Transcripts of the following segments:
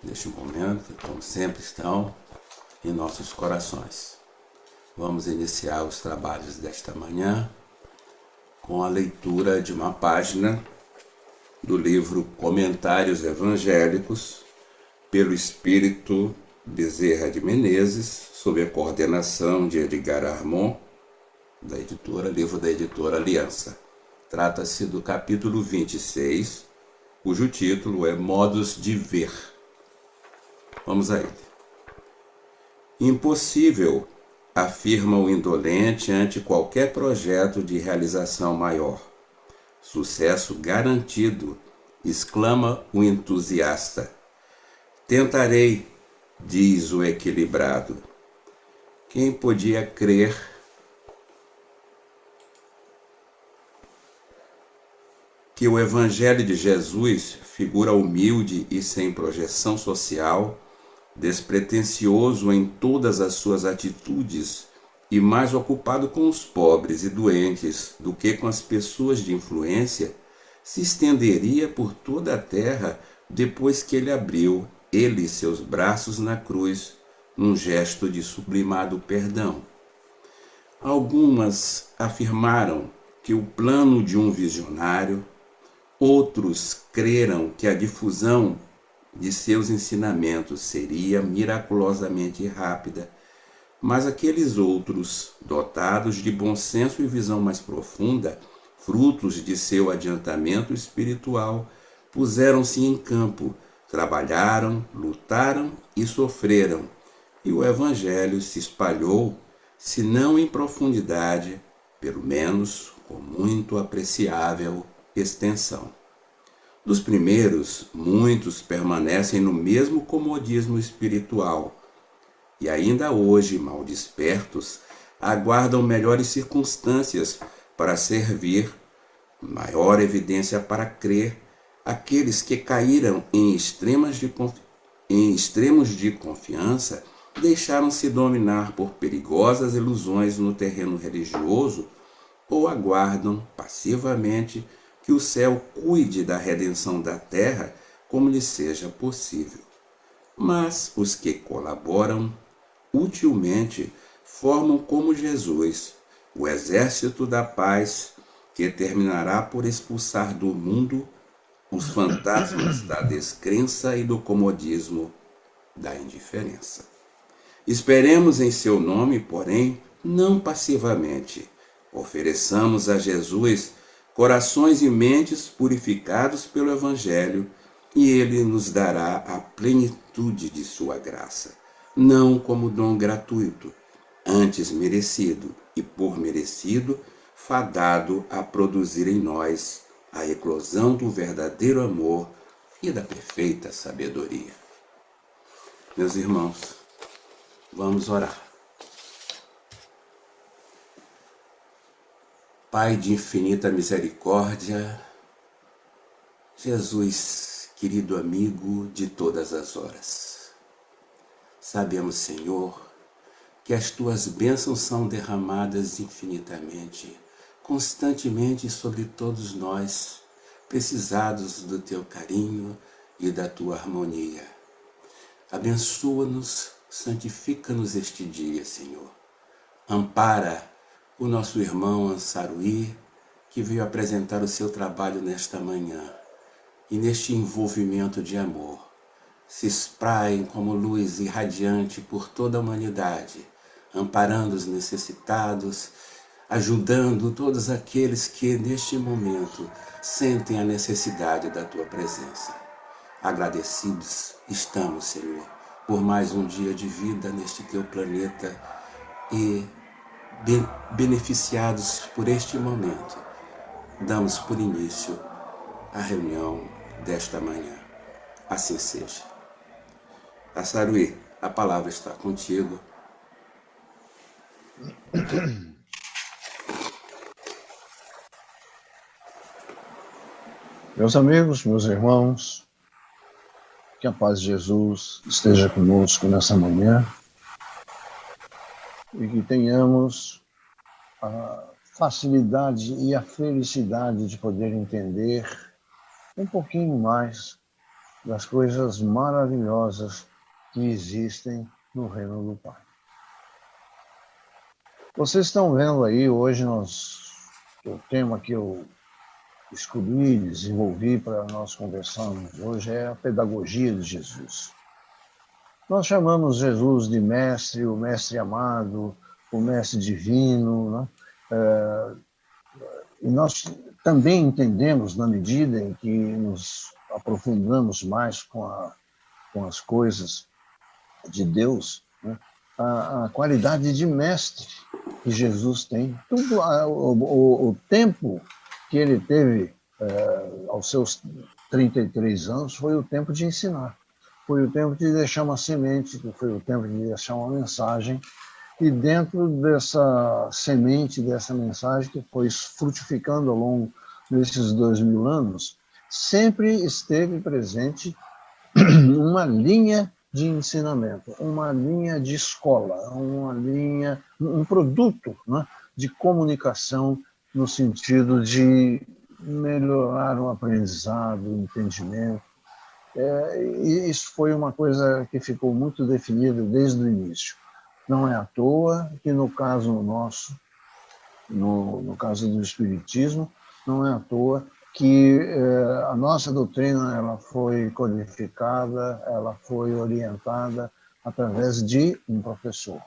neste momento, como sempre estão em nossos corações. Vamos iniciar os trabalhos desta manhã com a leitura de uma página do livro Comentários Evangélicos, pelo Espírito Bezerra de Menezes, sob a coordenação de Edgar Armon, livro da editora Aliança. Trata-se do capítulo 26, cujo título é Modos de Ver. Vamos a ele. Impossível, afirma o indolente ante qualquer projeto de realização maior. Sucesso garantido, exclama o entusiasta. Tentarei, diz o equilibrado. Quem podia crer que o Evangelho de Jesus, figura humilde e sem projeção social, despretensioso em todas as suas atitudes e mais ocupado com os pobres e doentes do que com as pessoas de influência, se estenderia por toda a terra depois que ele abriu, ele seus braços na cruz, num gesto de sublimado perdão. Algumas afirmaram que o plano de um visionário, outros creram que a difusão de seus ensinamentos seria miraculosamente rápida, mas aqueles outros, dotados de bom senso e visão mais profunda, frutos de seu adiantamento espiritual, puseram-se em campo, trabalharam, lutaram e sofreram, e o Evangelho se espalhou, se não em profundidade, pelo menos com muito apreciável extensão. Dos primeiros, muitos permanecem no mesmo comodismo espiritual e ainda hoje, mal despertos, aguardam melhores circunstâncias para servir, maior evidência para crer, aqueles que caíram em extremos de confiança, deixaram-se dominar por perigosas ilusões no terreno religioso ou aguardam passivamente que o céu cuide da redenção da terra como lhe seja possível. Mas os que colaboram utilmente formam como Jesus o exército da paz que terminará por expulsar do mundo os fantasmas da descrença e do comodismo, da indiferença. Esperemos em seu nome, porém, não passivamente. Ofereçamos a Jesus corações e mentes purificados pelo Evangelho, e ele nos dará a plenitude de sua graça, não como dom gratuito, antes merecido e por merecido, fadado a produzir em nós a eclosão do verdadeiro amor e da perfeita sabedoria. Meus irmãos, vamos orar. Pai de infinita misericórdia, Jesus, querido amigo de todas as horas, sabemos, Senhor, que as tuas bênçãos são derramadas infinitamente, constantemente sobre todos nós, precisados do teu carinho e da tua harmonia. Abençoa-nos, santifica-nos este dia, Senhor. Ampara o nosso irmão Ansaruí, que veio apresentar o seu trabalho nesta manhã, e neste envolvimento de amor, se espraiem como luz irradiante por toda a humanidade, amparando os necessitados, ajudando todos aqueles que neste momento sentem a necessidade da tua presença. Agradecidos estamos, Senhor, por mais um dia de vida neste teu planeta e beneficiados por este momento, damos por início a reunião desta manhã. Assim seja. Ansaruí, a palavra está contigo. Meus amigos, meus irmãos, que a paz de Jesus esteja conosco nessa manhã e que tenhamos a facilidade e a felicidade de poder entender um pouquinho mais das coisas maravilhosas que existem no reino do Pai. Vocês estão vendo aí, hoje o tema que eu escolhi, desenvolvi para nós conversarmos hoje é a pedagogia de Jesus. Nós chamamos Jesus de mestre, o mestre amado, o mestre divino, né? E nós também entendemos, na medida em que nos aprofundamos mais com as coisas de Deus, né? A qualidade de mestre que Jesus tem. Tudo, o tempo que ele teve aos seus 33 anos foi o tempo de ensinar. Foi o tempo de deixar uma semente, foi o tempo de deixar uma mensagem. E dentro dessa semente, dessa mensagem que foi frutificando ao longo desses 2000 anos, sempre esteve presente uma linha de ensinamento, uma linha de escola, um produto, né, de comunicação no sentido de melhorar o aprendizado, o entendimento. E isso foi uma coisa que ficou muito definida desde o início. Não é à toa que no caso nosso, no caso do Espiritismo, não é à toa que a nossa doutrina ela foi codificada, ela foi orientada através de um professor.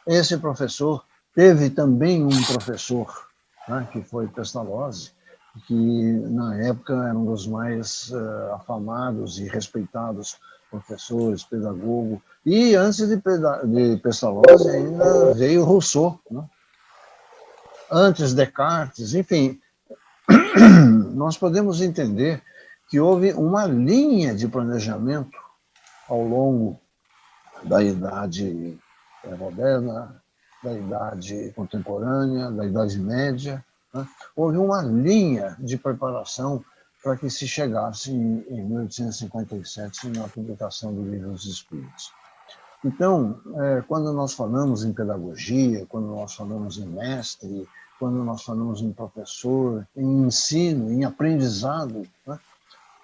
Esse professor teve também um professor, né, que foi Pestalozzi, que na época era um dos mais afamados e respeitados professores, pedagogo. E antes de Pestalozzi ainda veio Rousseau, né? Antes Descartes, enfim. Nós podemos entender que houve uma linha de planejamento ao longo da Idade Moderna, da Idade Contemporânea, da Idade Média, né? Houve uma linha de preparação para que se chegasse em 1857 na publicação do Livro dos Espíritos. Então, quando nós falamos em pedagogia, quando nós falamos em mestre, quando nós falamos em professor, em ensino, em aprendizado, né,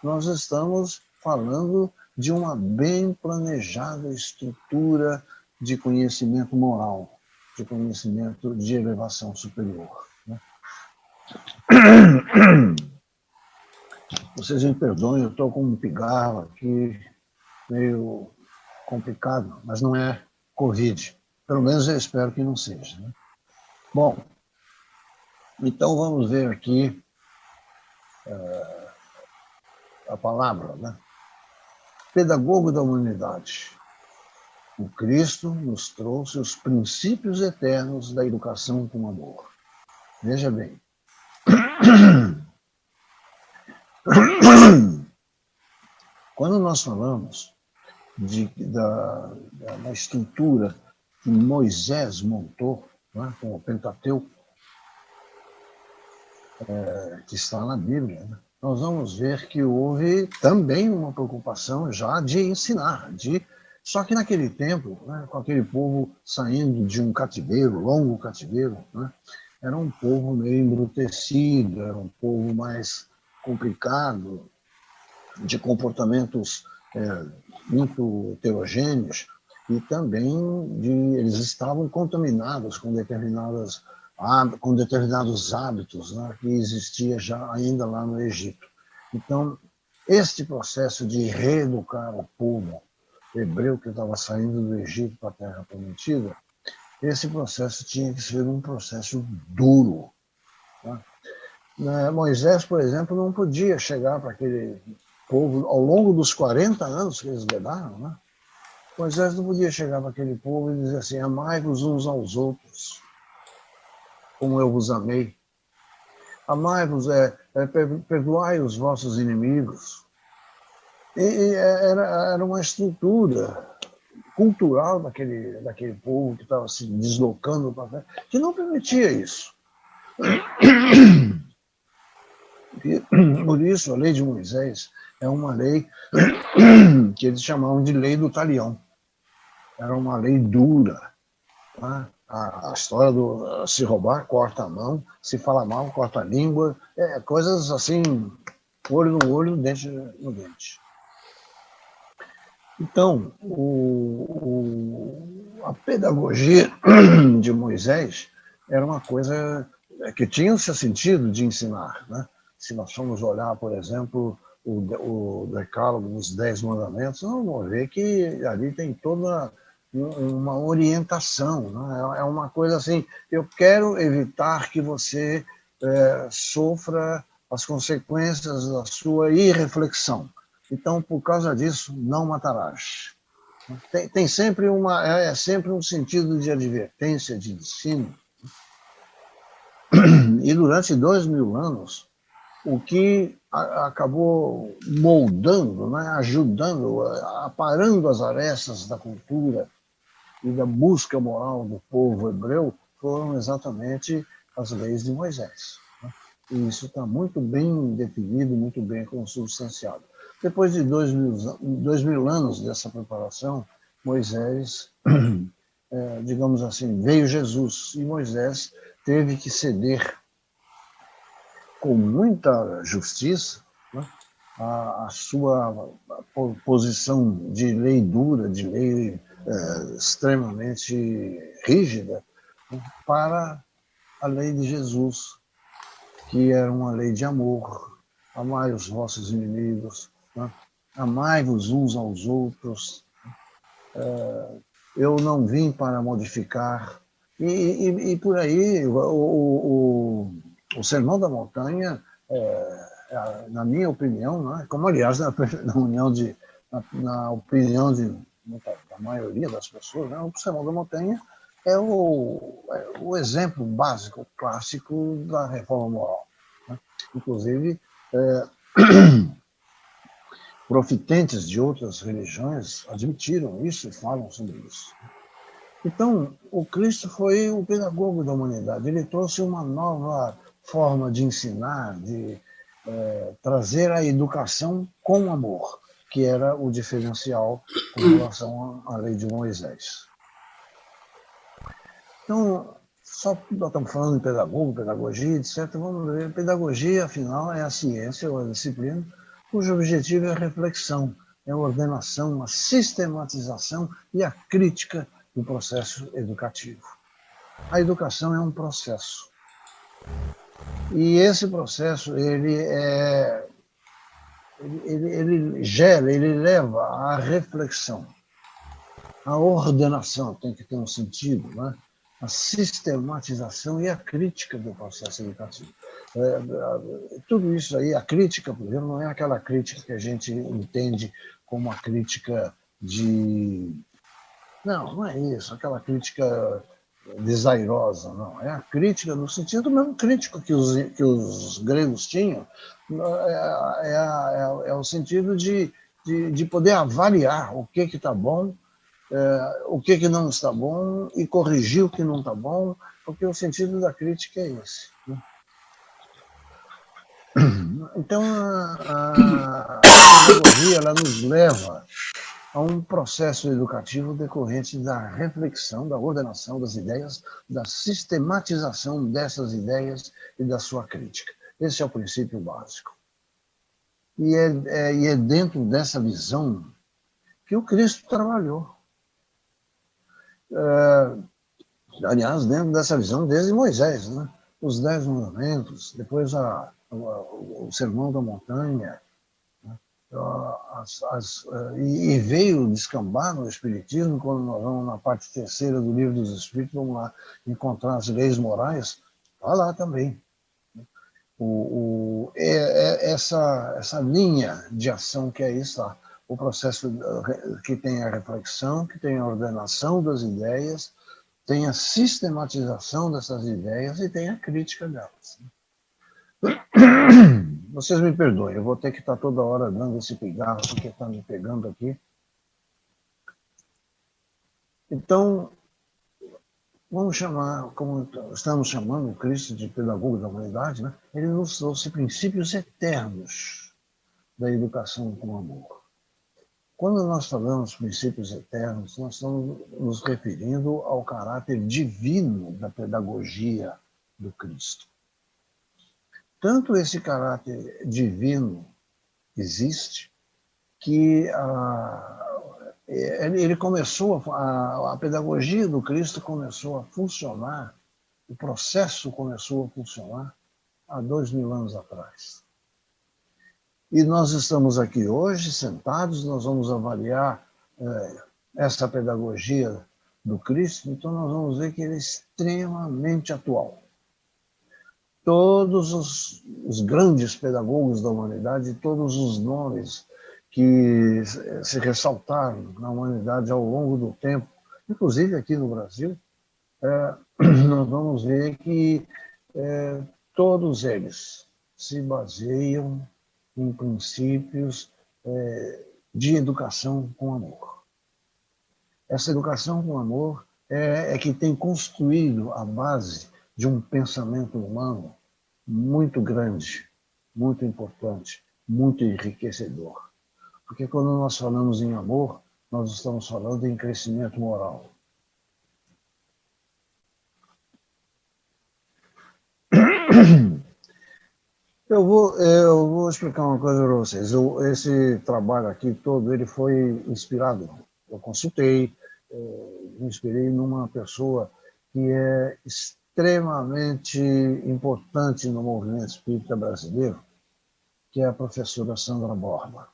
nós estamos falando de uma bem planejada estrutura de conhecimento moral, de conhecimento de elevação superior. Né? Vocês me perdoem, eu estou com um pigarro aqui, meio complicado, mas não é Covid. Pelo menos eu espero que não seja. Né? Bom, então vamos ver aqui a palavra, né? Pedagogo da humanidade. O Cristo nos trouxe os princípios eternos da educação com amor. Veja bem. Quando nós falamos da estrutura que Moisés montou, né, com o Pentateuco, que está na Bíblia, né, nós vamos ver que houve também uma preocupação já de ensinar, só que naquele tempo, né, com aquele povo saindo de um cativeiro, longo cativeiro, né, era um povo meio embrutecido, era um povo mais complicado, de comportamentos muito heterogêneos, e também eles estavam contaminados com determinados hábitos, né, que existia já ainda lá no Egito. Então, este processo de reeducar o povo hebreu que estava saindo do Egito para a Terra Prometida, esse processo tinha que ser um processo duro. Tá? Moisés, por exemplo, não podia chegar para aquele povo, ao longo dos 40 anos que eles vedaram, né? Moisés não podia chegar para aquele povo e dizer assim: amai-vos uns aos outros, como eu vos amei. Amai-vos, perdoai os vossos inimigos. E era uma estrutura cultural daquele povo que estava se deslocando para frente, que não permitia isso. Por isso, a lei de Moisés é uma lei que eles chamavam de lei do talião. Era uma lei dura. Tá? A história do se roubar, corta a mão, se fala mal, corta a língua, coisas assim, olho no olho, dente no dente. Então, a pedagogia de Moisés era uma coisa que tinha o seu sentido de ensinar. Né? Se nós formos olhar, por exemplo, o Decálogo, os 10 Mandamentos, nós vamos ver que ali tem toda uma orientação. Né? É uma coisa assim, eu quero evitar que você sofra as consequências da sua irreflexão. Então, por causa disso, não matarás. Tem sempre sempre um sentido de advertência, de ensino. E durante 2000 anos, o que acabou moldando, né, ajudando, aparando as arestas da cultura e da busca moral do povo hebreu foram exatamente as leis de Moisés. E isso está muito bem definido, muito bem consubstanciado. Depois de 2000 anos dessa preparação, Moisés, digamos assim, veio Jesus, e Moisés teve que ceder com muita justiça, né, a sua posição de lei dura, de lei extremamente rígida, né, para a lei de Jesus, que era uma lei de amor. Amai os vossos inimigos, né? Amai-vos uns aos outros. Eu não vim para modificar. E por aí, o Sermão da Montanha, na minha opinião, né? Como aliás na opinião da maioria das pessoas, né? O Sermão da Montanha é o exemplo básico, clássico da reforma moral. Né? Inclusive, profitentes de outras religiões admitiram isso e falam sobre isso. Então, o Cristo foi o pedagogo da humanidade. Ele trouxe uma nova forma de ensinar, de trazer a educação com amor, que era o diferencial com relação à lei de Moisés. Então, nós estamos falando de pedagogo, pedagogia, etc. Vamos ver, pedagogia, afinal, é a ciência ou a disciplina cujo objetivo é a reflexão, é a ordenação, a sistematização e a crítica do processo educativo. A educação é um processo. E esse processo, ele gera, ele leva à reflexão. A ordenação tem que ter um sentido, né? A sistematização e a crítica do processo educativo. Tudo isso aí, a crítica, por exemplo, não é aquela crítica que a gente entende como a crítica de... Não é isso, aquela crítica desairosa, não. É a crítica no sentido mesmo crítico que os gregos tinham, é o sentido de poder avaliar o que está bom, o que não está bom e corrigir o que não está bom, porque o sentido da crítica é esse. Né? Então, a pedagogia ela nos leva a um processo educativo decorrente da reflexão, da ordenação das ideias, da sistematização dessas ideias e da sua crítica. Esse é o princípio básico. E é dentro dessa visão que o Cristo trabalhou. Aliás, dentro dessa visão desde Moisés, né? Os 10 mandamentos, depois o Sermão da Montanha, né? E veio descambar no Espiritismo, quando nós vamos na parte terceira do Livro dos Espíritos, vamos lá encontrar as leis morais, está lá também. Essa linha de ação que aí está, o processo que tem a reflexão, que tem a ordenação das ideias, tem a sistematização dessas ideias e tem a crítica delas. Vocês me perdoem, eu vou ter que estar toda hora dando esse pigarro, porque está me pegando aqui. Então, vamos chamar, como estamos chamando o Cristo de pedagogo da humanidade, né? Ele nos trouxe princípios eternos da educação com amor. Quando nós falamos princípios eternos, nós estamos nos referindo ao caráter divino da pedagogia do Cristo. Tanto esse caráter divino existe que ele começou, a pedagogia do Cristo começou a funcionar, o processo começou a funcionar há 2000 anos atrás. E nós estamos aqui hoje, sentados, nós vamos avaliar essa pedagogia do Cristo, então nós vamos ver que ele é extremamente atual. Todos os grandes pedagogos da humanidade, todos os nomes que se ressaltaram na humanidade ao longo do tempo, inclusive aqui no Brasil, nós vamos ver que todos eles se baseiam em princípios de educação com amor. Essa educação com amor é que tem construído a base de um pensamento humano muito grande, muito importante, muito enriquecedor. Porque quando nós falamos em amor, nós estamos falando em crescimento moral. Eu vou explicar uma coisa para vocês. Esse trabalho aqui todo, ele foi inspirado. Eu consultei, me inspirei numa pessoa que é extremamente importante no movimento espírita brasileiro, que é a professora Sandra Borba.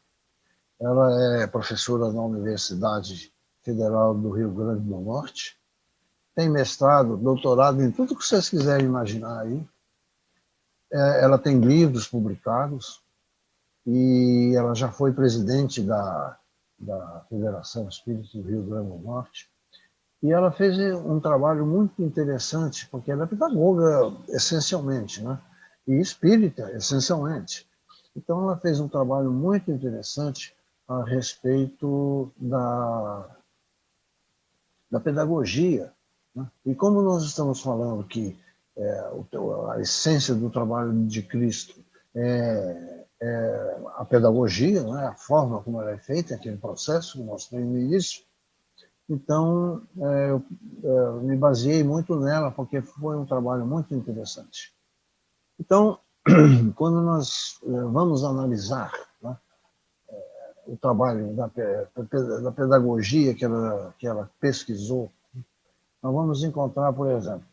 Ela é professora na Universidade Federal do Rio Grande do Norte, tem mestrado, doutorado em tudo que vocês quiserem imaginar aí. Ela tem livros publicados e ela já foi presidente da Federação Espírita do Rio Grande do Norte. E ela fez um trabalho muito interessante, porque ela é pedagoga essencialmente, né? E espírita essencialmente. Então ela fez um trabalho muito interessante a respeito da pedagogia, né? E como nós estamos falando que a essência do trabalho de Cristo é a pedagogia, né? A forma como ela é feita, aquele processo que mostrei no início. Então, eu me baseei muito nela, porque foi um trabalho muito interessante. Então, quando nós vamos analisar, né, o trabalho da pedagogia que ela pesquisou, nós vamos encontrar, por exemplo,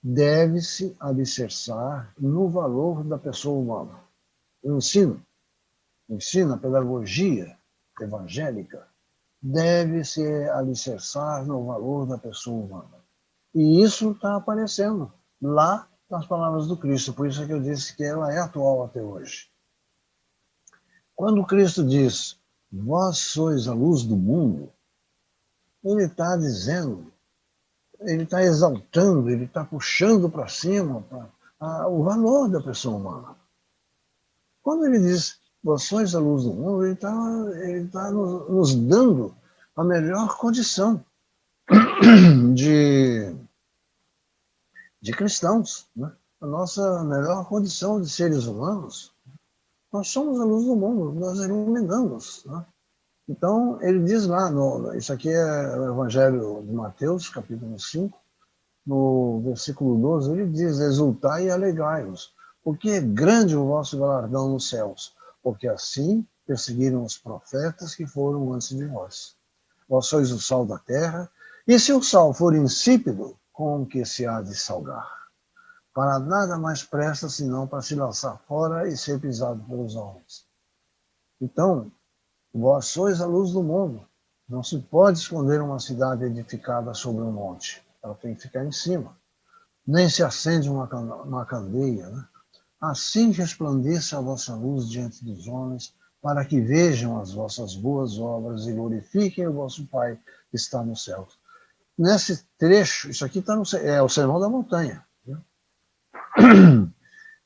deve-se alicerçar no valor da pessoa humana. O ensino, a pedagogia evangélica, deve se alicerçar no valor da pessoa humana. E isso está aparecendo lá nas palavras do Cristo, por isso é que eu disse que ela é atual até hoje. Quando Cristo diz, vós sois a luz do mundo, ele está dizendo, ele está exaltando, ele está puxando para cima o valor da pessoa humana. Quando ele diz, vós sois a luz do mundo, ele está nos dando a melhor condição de cristãos, né? A nossa melhor condição de seres humanos. Nós somos a luz do mundo, nós iluminamos, né? Então, ele diz lá, isso aqui é o Evangelho de Mateus, capítulo 5, no versículo 12, ele diz, exultai e alegrai-vos, porque é grande o vosso galardão nos céus, porque assim perseguiram os profetas que foram antes de vós. Vós sois o sal da terra, e se o sal for insípido, com que se há de salgar? Para nada mais presta, senão para se lançar fora e ser pisado pelos homens. Então, vós sois a luz do mundo. Não se pode esconder uma cidade edificada sobre um monte. Ela tem que ficar em cima. Nem se acende uma candeia, né? Assim resplandeça a vossa luz diante dos homens, para que vejam as vossas boas obras e glorifiquem o vosso Pai que está no céu. Nesse trecho, isso aqui é o Sermão da Montanha. Né?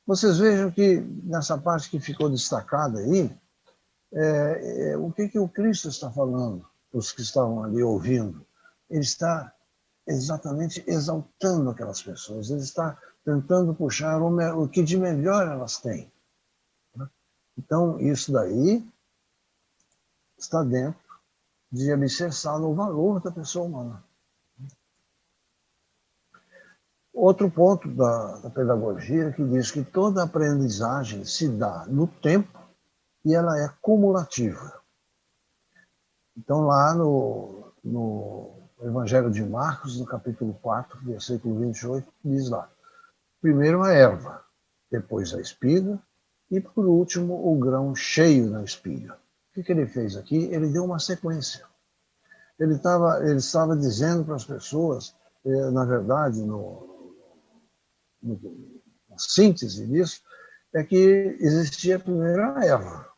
Vocês vejam que nessa parte que ficou destacada aí, o que o Cristo está falando, os que estavam ali ouvindo? Ele está exatamente exaltando aquelas pessoas, ele está tentando puxar o que de melhor elas têm. Então, isso daí está dentro de alicerçar no valor da pessoa humana. Outro ponto da pedagogia que diz que toda aprendizagem se dá no tempo e ela é cumulativa. Então, lá no Evangelho de Marcos, no capítulo 4, versículo 28, diz lá: primeiro a erva, depois a espiga, e por último o grão cheio da espiga. O que ele fez aqui? Ele deu uma sequência. Ele estava dizendo para as pessoas, na verdade, na síntese disso, é que existia primeiro a erva.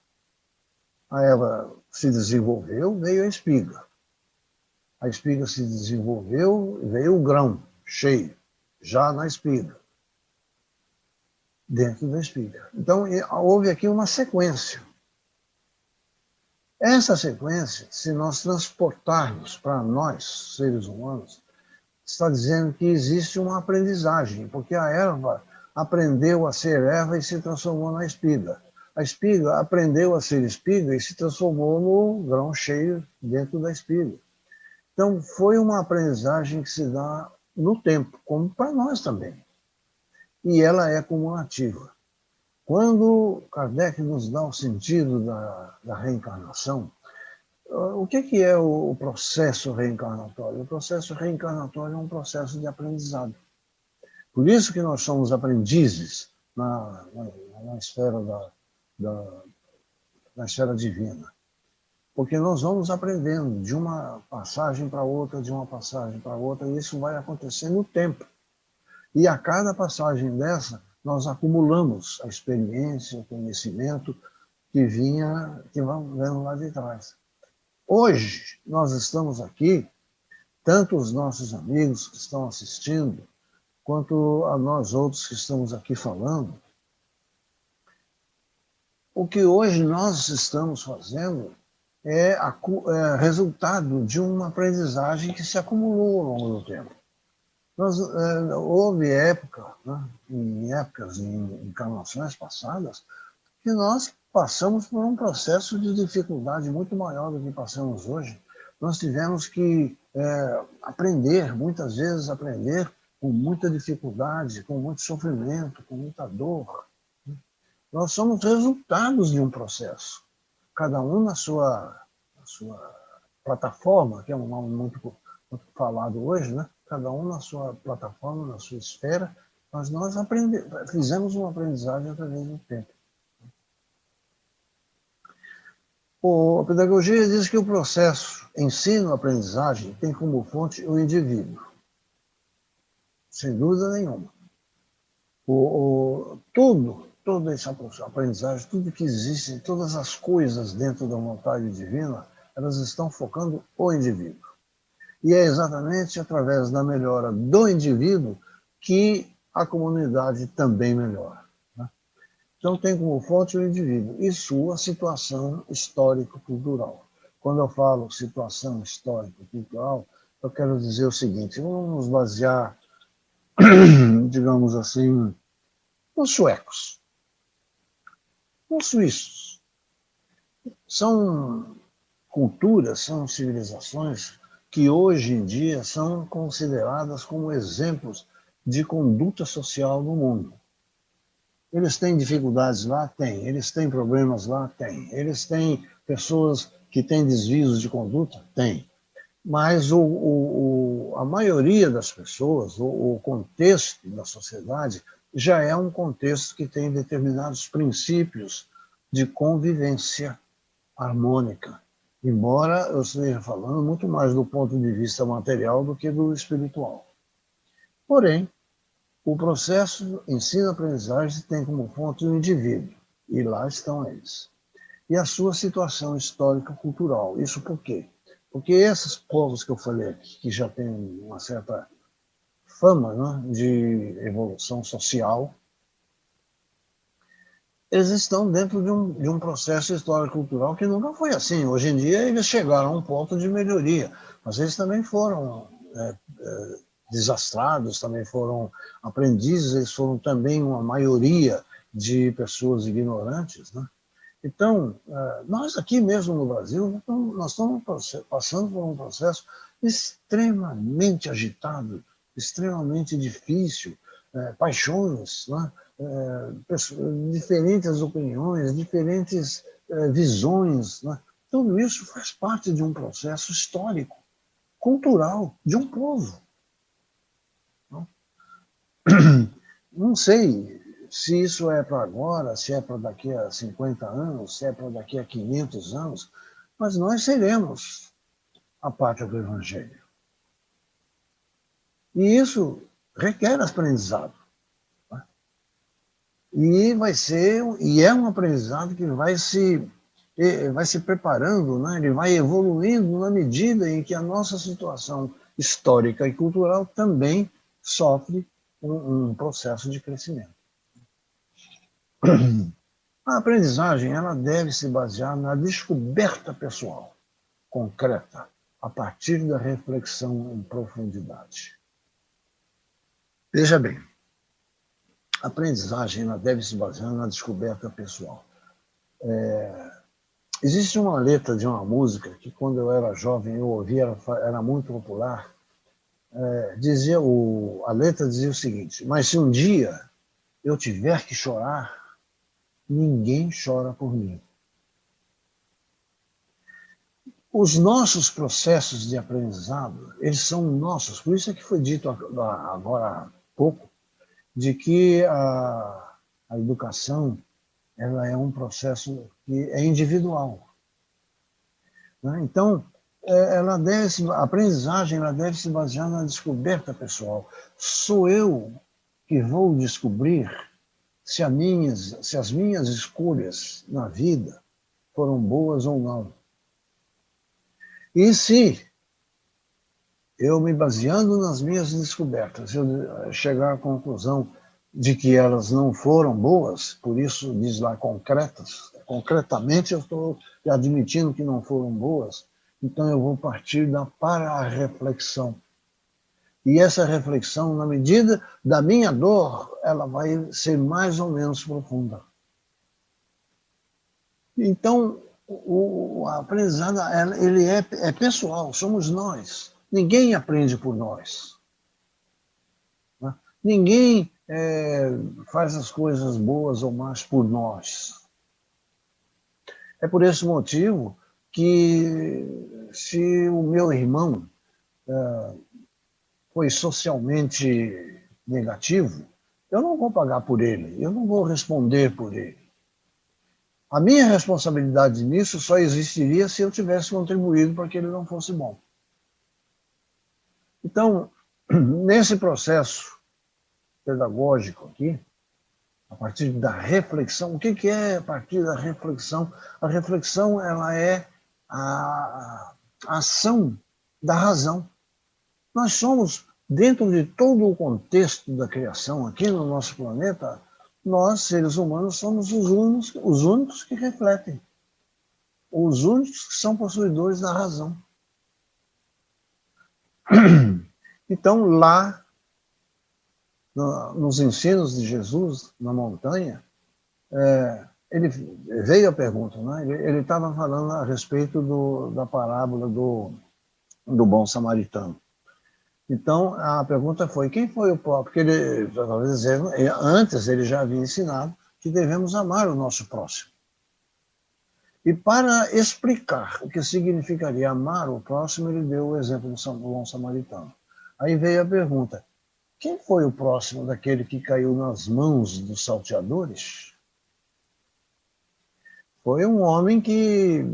A erva se desenvolveu, veio a espiga. A espiga se desenvolveu, veio o grão cheio, já na espiga, dentro da espiga. Então, houve aqui uma sequência. Essa sequência, se nós transportarmos para nós, seres humanos, está dizendo que existe uma aprendizagem, porque a erva aprendeu a ser erva e se transformou na espiga. A espiga aprendeu a ser espiga e se transformou no grão cheio dentro da espiga. Então, foi uma aprendizagem que se dá no tempo, como para nós também. E ela é cumulativa. Quando Kardec nos dá o sentido da reencarnação, o que é o processo reencarnatório? O processo reencarnatório é um processo de aprendizado. Por isso que nós somos aprendizes na esfera divina. Porque nós vamos aprendendo de uma passagem para outra, de uma passagem para outra, e isso vai acontecer no tempo. E a cada passagem dessa, nós acumulamos a experiência, o conhecimento que vamos vendo lá de trás. Hoje, nós estamos aqui, tanto os nossos amigos que estão assistindo, quanto a nós outros que estamos aqui falando. O que hoje nós estamos fazendo é resultado de uma aprendizagem que se acumulou ao longo do tempo. Houve época, né, em encarnações passadas, que nós passamos por um processo de dificuldade muito maior do que passamos hoje. Nós tivemos que aprender, muitas vezes aprender com muita dificuldade, com muito sofrimento, com muita dor. Nós somos resultados de um processo. Cada um na sua plataforma, que é um nome muito falado hoje, né? Cada um na sua plataforma, na sua esfera, mas nós fizemos uma aprendizagem através do tempo. A pedagogia diz que o processo ensino-aprendizagem tem como fonte o indivíduo. Sem dúvida nenhuma. Toda essa aprendizagem, tudo que existe, todas as coisas dentro da vontade divina, elas estão focando o indivíduo. E é exatamente através da melhora do indivíduo que a comunidade também melhora. Né? Então tem como fonte o indivíduo e sua situação histórico-cultural. Quando eu falo situação histórico-cultural, eu quero dizer o seguinte: vamos nos basear, digamos assim, nos suecos, nos suíços. São culturas, são civilizações que hoje em dia são consideradas como exemplos de conduta social no mundo. Eles têm dificuldades lá? Tem. Eles têm problemas lá? Tem. Eles têm pessoas que têm desvios de conduta? Tem. Mas a maioria das pessoas, o contexto da sociedade, já é um contexto que tem determinados princípios de convivência harmônica. Embora eu esteja falando muito mais do ponto de vista material do que do espiritual. Porém, o processo ensino-aprendizagem tem como fonte o indivíduo, e lá estão eles. E a sua situação histórica-cultural. Isso por quê? Porque esses povos que eu falei aqui, que já têm uma certa fama, né, de evolução social, eles estão dentro de um processo histórico-cultural que nunca foi assim. Hoje em dia eles chegaram a um ponto de melhoria, mas eles também foram desastrados, também foram aprendizes, eles foram também uma maioria de pessoas ignorantes, né? Então, nós aqui mesmo no Brasil, nós estamos passando por um processo extremamente agitado, extremamente difícil, paixões, né? Diferentes opiniões, diferentes visões, né? Tudo isso faz parte de um processo histórico, cultural, de um povo. Não sei se isso é para agora, se é para daqui a 50 anos, se é para daqui a 500 anos, mas nós seremos a pátria do Evangelho. E isso requer aprendizado. Né? E é um aprendizado que vai se preparando, né? Ele vai evoluindo na medida em que a nossa situação histórica e cultural também sofre um processo de crescimento. A aprendizagem ela deve se basear na descoberta pessoal, concreta, a partir da reflexão em profundidade. Veja bem, a aprendizagem ela deve se basear na descoberta pessoal. Existe uma letra de uma música que, quando eu era jovem, eu ouvia, era muito popular. A letra dizia o seguinte: mas se um dia eu tiver que chorar, ninguém chora por mim. Os nossos processos de aprendizado, eles são nossos. Por isso é que foi dito agora há pouco, de que a educação ela é um processo que é individual. Né? Então, a aprendizagem ela deve se basear na descoberta pessoal. Sou eu que vou descobrir se as minhas escolhas na vida foram boas ou não. E se eu, me baseando nas minhas descobertas, eu chegar à conclusão de que elas não foram boas, por isso diz lá concretamente eu estou admitindo que não foram boas, então eu vou partir para a reflexão. E essa reflexão, na medida da minha dor, ela vai ser mais ou menos profunda. Então, a aprendizado ele é pessoal, somos nós. Ninguém aprende por nós. Né? Ninguém faz as coisas boas ou más por nós. É por esse motivo que, se o meu irmão foi socialmente negativo, eu não vou pagar por ele, eu não vou responder por ele. A minha responsabilidade nisso só existiria se eu tivesse contribuído para que ele não fosse bom. Então, nesse processo pedagógico aqui, a partir da reflexão, o que é a partir da reflexão? A reflexão ela é a ação da razão. Nós somos, dentro de todo o contexto da criação aqui no nosso planeta, nós, seres humanos, somos os únicos que refletem, os únicos que são possuidores da razão. Então, lá, nos ensinos de Jesus, na montanha, ele veio a pergunta, né? Ele estava falando a respeito da parábola do bom samaritano. Então, a pergunta foi, quem foi o próprio? Porque antes ele já havia ensinado que devemos amar o nosso próximo. E para explicar o que significaria amar o próximo, ele deu o exemplo do bom samaritano. Aí veio a pergunta, quem foi o próximo daquele que caiu nas mãos dos salteadores? Foi um homem que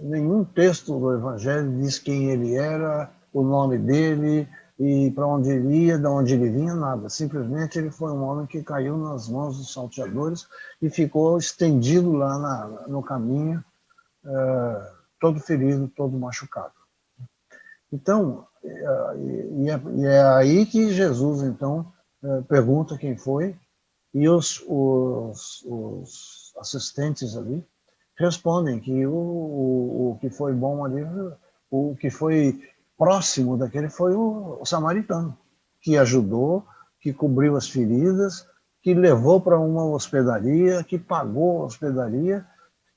nenhum texto do Evangelho diz quem ele era, o nome dele, e para onde ele ia, de onde ele vinha, nada. Simplesmente ele foi um homem que caiu nas mãos dos salteadores e ficou estendido lá no caminho, todo ferido, todo machucado. Então, é aí que Jesus, então, pergunta quem foi, e os assistentes ali respondem que o que foi bom ali, o que foi próximo daquele foi o samaritano, que ajudou, que cobriu as feridas, que levou para uma hospedaria, que pagou a hospedaria,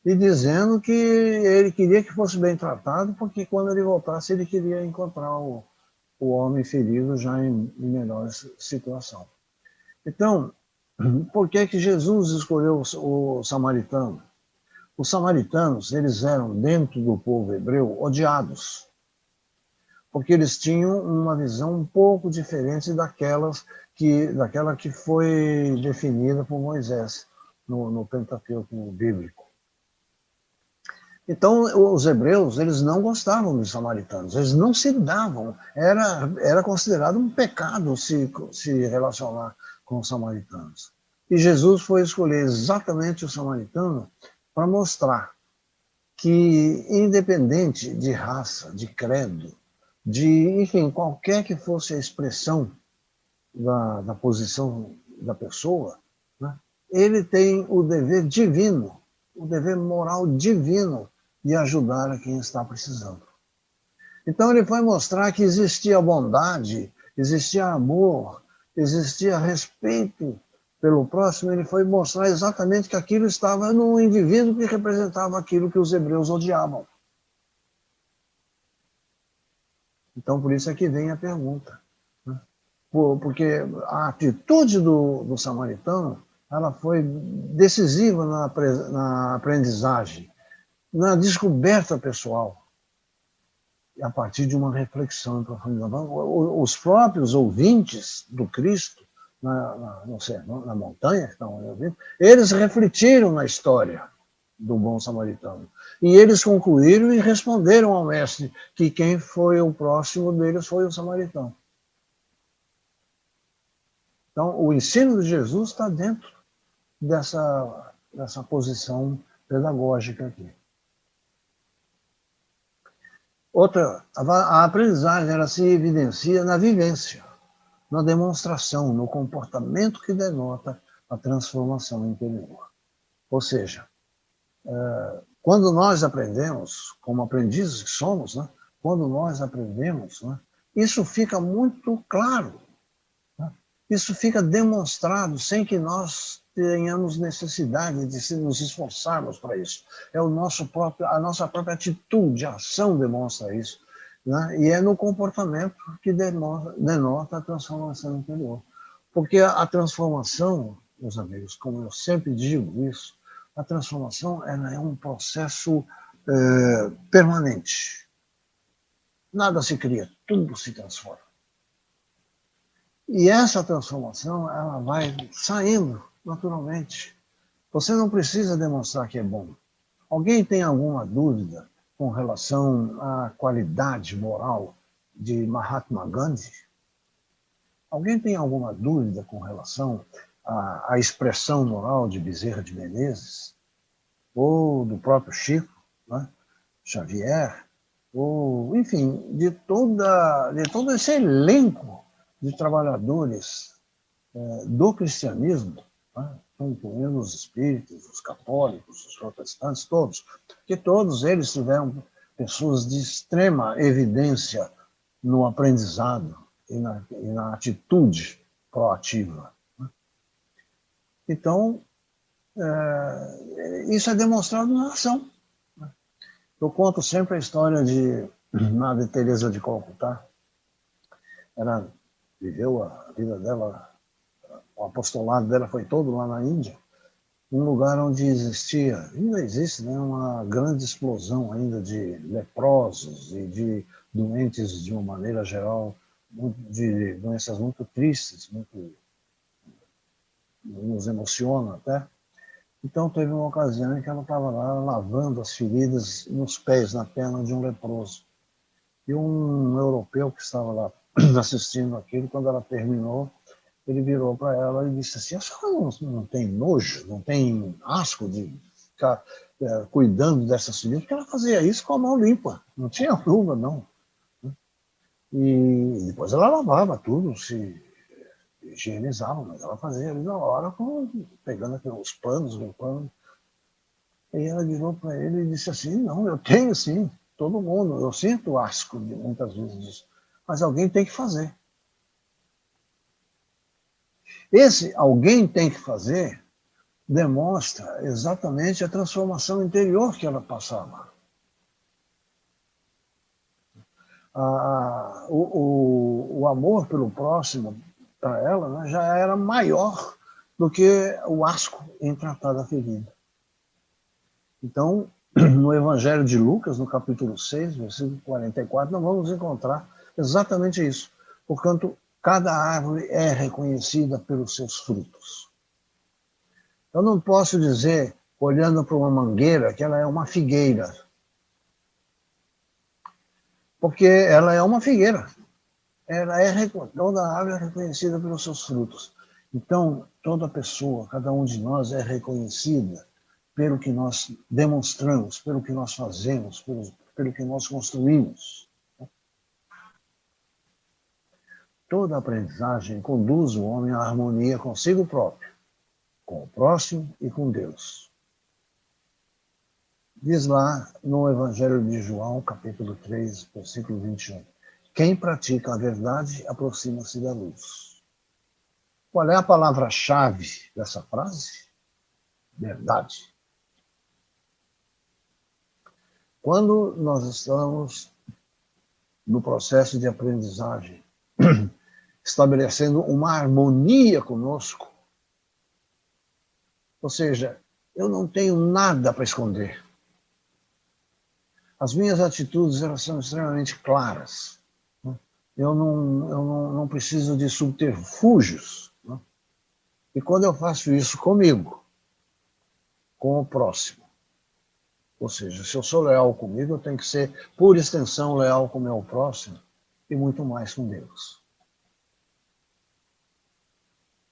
e dizendo que ele queria que fosse bem tratado, porque quando ele voltasse ele queria encontrar o homem ferido já em melhor situação. Então, por que Jesus escolheu o samaritano? Os samaritanos, eles eram, dentro do povo hebreu, odiados, porque eles tinham uma visão um pouco diferente daquela que foi definida por Moisés no Pentateuco bíblico. Então, os hebreus, eles não gostavam dos samaritanos, eles não se davam, era considerado um pecado se relacionar com os samaritanos. E Jesus foi escolher exatamente o samaritano para mostrar que, independente de raça, de credo, enfim, qualquer que fosse a expressão da posição da pessoa, né, ele tem o dever divino, o dever moral divino de ajudar a quem está precisando. Então ele foi mostrar que existia bondade, existia amor, existia respeito pelo próximo. Ele foi mostrar exatamente que aquilo estava no indivíduo que representava aquilo que os hebreus odiavam. Então por isso é que vem a pergunta, né? Porque a atitude do samaritano, ela foi decisiva na aprendizagem, na descoberta pessoal, a partir de uma reflexão em profundidade. Os próprios ouvintes do Cristo, na montanha, que estavam ouvindo, eles refletiram na história do bom samaritano. E eles concluíram e responderam ao mestre que quem foi o próximo deles foi o samaritano. Então, o ensino de Jesus está dentro dessa posição pedagógica aqui. Outra, a aprendizagem ela se evidencia na vivência, na demonstração, no comportamento que denota a transformação interior. Ou seja, quando nós aprendemos, como aprendizes que somos, né, quando nós aprendemos, né, isso fica muito claro, né, isso fica demonstrado sem que nós tenhamos necessidade de nos esforçarmos para isso. A nossa própria atitude, a ação demonstra isso, né? E é no comportamento que denota a transformação interior. Porque a transformação, meus amigos, como eu sempre digo isso, a transformação ela é um processo permanente. Nada se cria, tudo se transforma. E essa transformação ela vai saindo naturalmente. Você não precisa demonstrar que é bom. Alguém tem alguma dúvida com relação à qualidade moral de Mahatma Gandhi? Alguém tem alguma dúvida com relação à expressão moral de Bezerra de Menezes? Ou do próprio Chico, né? Xavier? Ou, enfim, de todo esse elenco de trabalhadores do cristianismo, né? Incluindo os espíritas, os católicos, os protestantes, todos, que todos eles tiveram pessoas de extrema evidência no aprendizado e na atitude proativa. Né? Então, isso é demonstrado na ação. Né? Eu conto sempre a história de Madre Teresa de Calcutá. Ela viveu a vida dela, o apostolado dela foi todo lá na Índia, um lugar onde ainda existe, né, uma grande explosão ainda de leprosos e de doentes de uma maneira geral, de doenças muito tristes, nos emociona até. Então teve uma ocasião em que ela estava lá lavando as feridas nos pés, na perna de um leproso. E um europeu que estava lá assistindo aquilo, quando ela terminou, ele virou para ela e disse assim: a senhora não tem nojo, não tem asco de ficar cuidando dessas feridas? Porque ela fazia isso com a mão limpa, não tinha luva, não. E depois ela lavava tudo, se higienizava, mas ela fazia ali na hora, pegando os panos, limpando. E ela virou para ele e disse assim: não, eu tenho sim, todo mundo, eu sinto asco muitas vezes disso, mas alguém tem que fazer. Esse alguém tem que fazer demonstra exatamente a transformação interior que ela passava. O amor pelo próximo, para ela, né, já era maior do que o asco em tratar da ferida. Então, no Evangelho de Lucas, no capítulo 6, versículo 44, nós vamos encontrar exatamente isso. Portanto, cada árvore é reconhecida pelos seus frutos. Eu não posso dizer, olhando para uma mangueira, que ela é uma figueira. Porque ela é uma figueira. Toda árvore é reconhecida pelos seus frutos. Então, toda pessoa, cada um de nós é reconhecida pelo que nós demonstramos, pelo que nós fazemos, pelo que nós construímos. Toda aprendizagem conduz o homem à harmonia consigo próprio, com o próximo e com Deus. Diz lá no Evangelho de João, capítulo 3, versículo 21. Quem pratica a verdade aproxima-se da luz. Qual é a palavra-chave dessa frase? Verdade. Quando nós estamos no processo de aprendizagem, estabelecendo uma harmonia conosco, ou seja, eu não tenho nada para esconder. As minhas atitudes elas são extremamente claras. Eu não preciso de subterfúgios. E quando eu faço isso comigo, com o próximo, ou seja, se eu sou leal comigo, eu tenho que ser, por extensão, leal com o meu próximo e muito mais com Deus.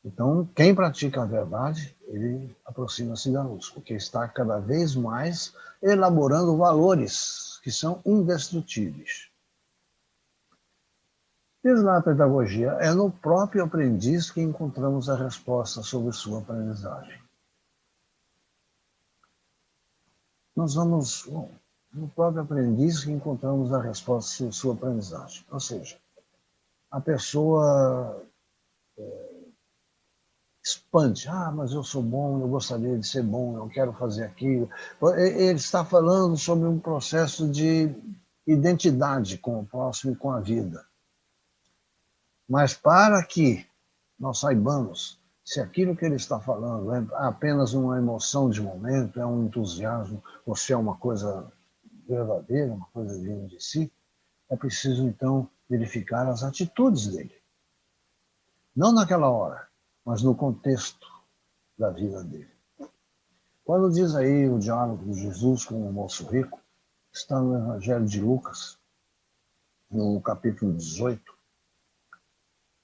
Então, quem pratica a verdade, ele aproxima-se da luz, porque está cada vez mais elaborando valores que são indestrutíveis. Diz lá a pedagogia, é no próprio aprendiz que encontramos a resposta sobre sua aprendizagem. Nós vamos, no próprio aprendiz que encontramos a resposta sobre sua aprendizagem. Ou seja, a pessoa expande, mas eu sou bom, eu gostaria de ser bom, eu quero fazer aquilo. Ele está falando sobre um processo de identidade com o próximo e com a vida. Mas para que nós saibamos se aquilo que ele está falando é apenas uma emoção de momento, é um entusiasmo, ou se é uma coisa verdadeira, uma coisa vinda de si, é preciso, então, verificar as atitudes dele. Não naquela hora, mas no contexto da vida dele. Quando diz aí o diálogo de Jesus com o moço rico, está no Evangelho de Lucas, no capítulo 18,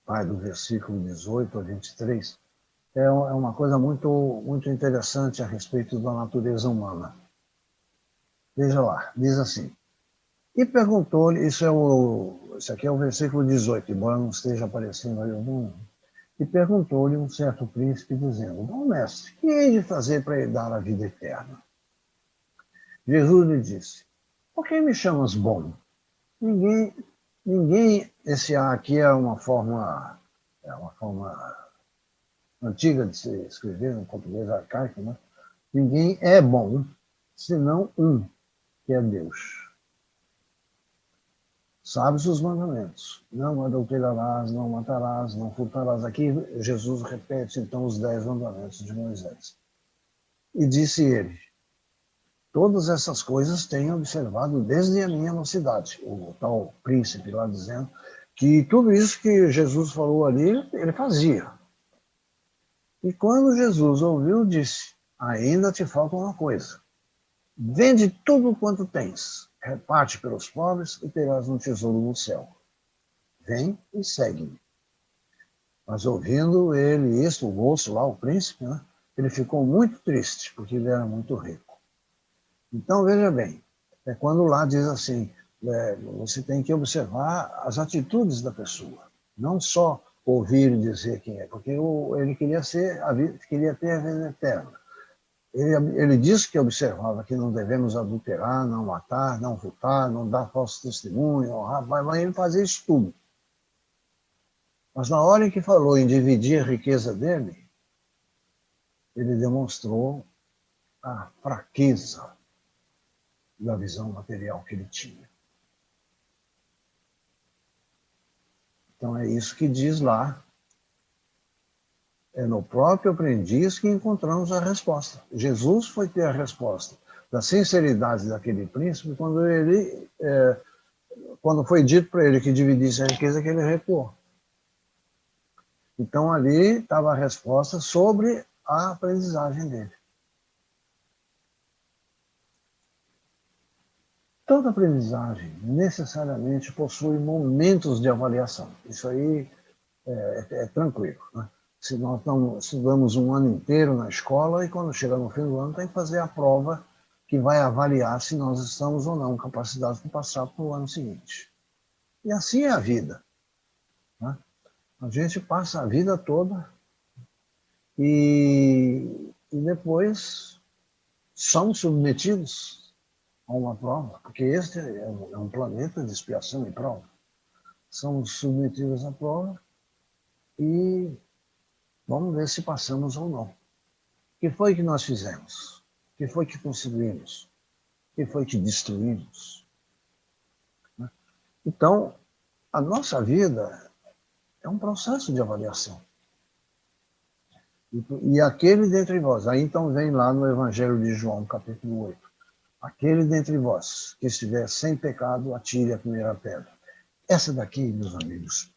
vai do versículo 18 a 23, é uma coisa muito interessante a respeito da natureza humana. Veja lá, diz assim, e perguntou-lhe, esse aqui é o versículo 18, embora não esteja aparecendo aí o número, e perguntou-lhe um certo príncipe, dizendo, bom mestre, que hei de fazer para herdar a vida eterna? Jesus lhe disse, por que me chamas bom? Ninguém, esse A aqui é uma forma antiga de se escrever no português arcaico, né? Ninguém é bom, senão um, que é Deus. Sabes os mandamentos. Não adulterarás, não matarás, não furtarás. Aqui Jesus repete então os 10 mandamentos de Moisés. E disse ele, todas essas coisas tenho observado desde a minha mocidade. O tal príncipe lá dizendo que tudo isso que Jesus falou ali, ele fazia. E quando Jesus ouviu, disse, ainda te falta uma coisa. Vende tudo quanto tens, reparte pelos pobres e terás um tesouro no céu. Vem e segue-me. Mas ouvindo ele isso, o moço lá, o príncipe, né, ele ficou muito triste, porque ele era muito rico. Então, veja bem, é quando lá diz assim, você tem que observar as atitudes da pessoa, não só ouvir e dizer quem é, porque ele queria ter a vida eterna. Ele disse que observava que não devemos adulterar, não matar, não furtar, não dar falso testemunho, mas ele fazia isso tudo. Mas na hora em que falou em dividir a riqueza dele, ele demonstrou a fraqueza da visão material que ele tinha. Então é isso que diz lá. É no próprio aprendiz que encontramos a resposta. Jesus foi ter a resposta. da sinceridade daquele príncipe, quando foi dito para ele que dividisse a riqueza, que ele recuou. Então, ali estava a resposta sobre a aprendizagem dele. Toda aprendizagem necessariamente possui momentos de avaliação. Isso aí é tranquilo, né? Se nós estudamos um ano inteiro na escola e quando chega no fim do ano tem que fazer a prova que vai avaliar se nós estamos ou não capacitados para passar para o ano seguinte. E assim é a vida, né? A gente passa a vida toda e depois somos submetidos a uma prova, porque este é um planeta de expiação e prova. Somos submetidos à prova e vamos ver se passamos ou não. O que foi que nós fizemos? O que foi que conseguimos? O que foi que destruímos? Então, a nossa vida é um processo de avaliação. E aquele dentre vós, aí então vem lá no Evangelho de João, capítulo 8. Aquele dentre vós que estiver sem pecado, atire a primeira pedra. Essa daqui, meus amigos,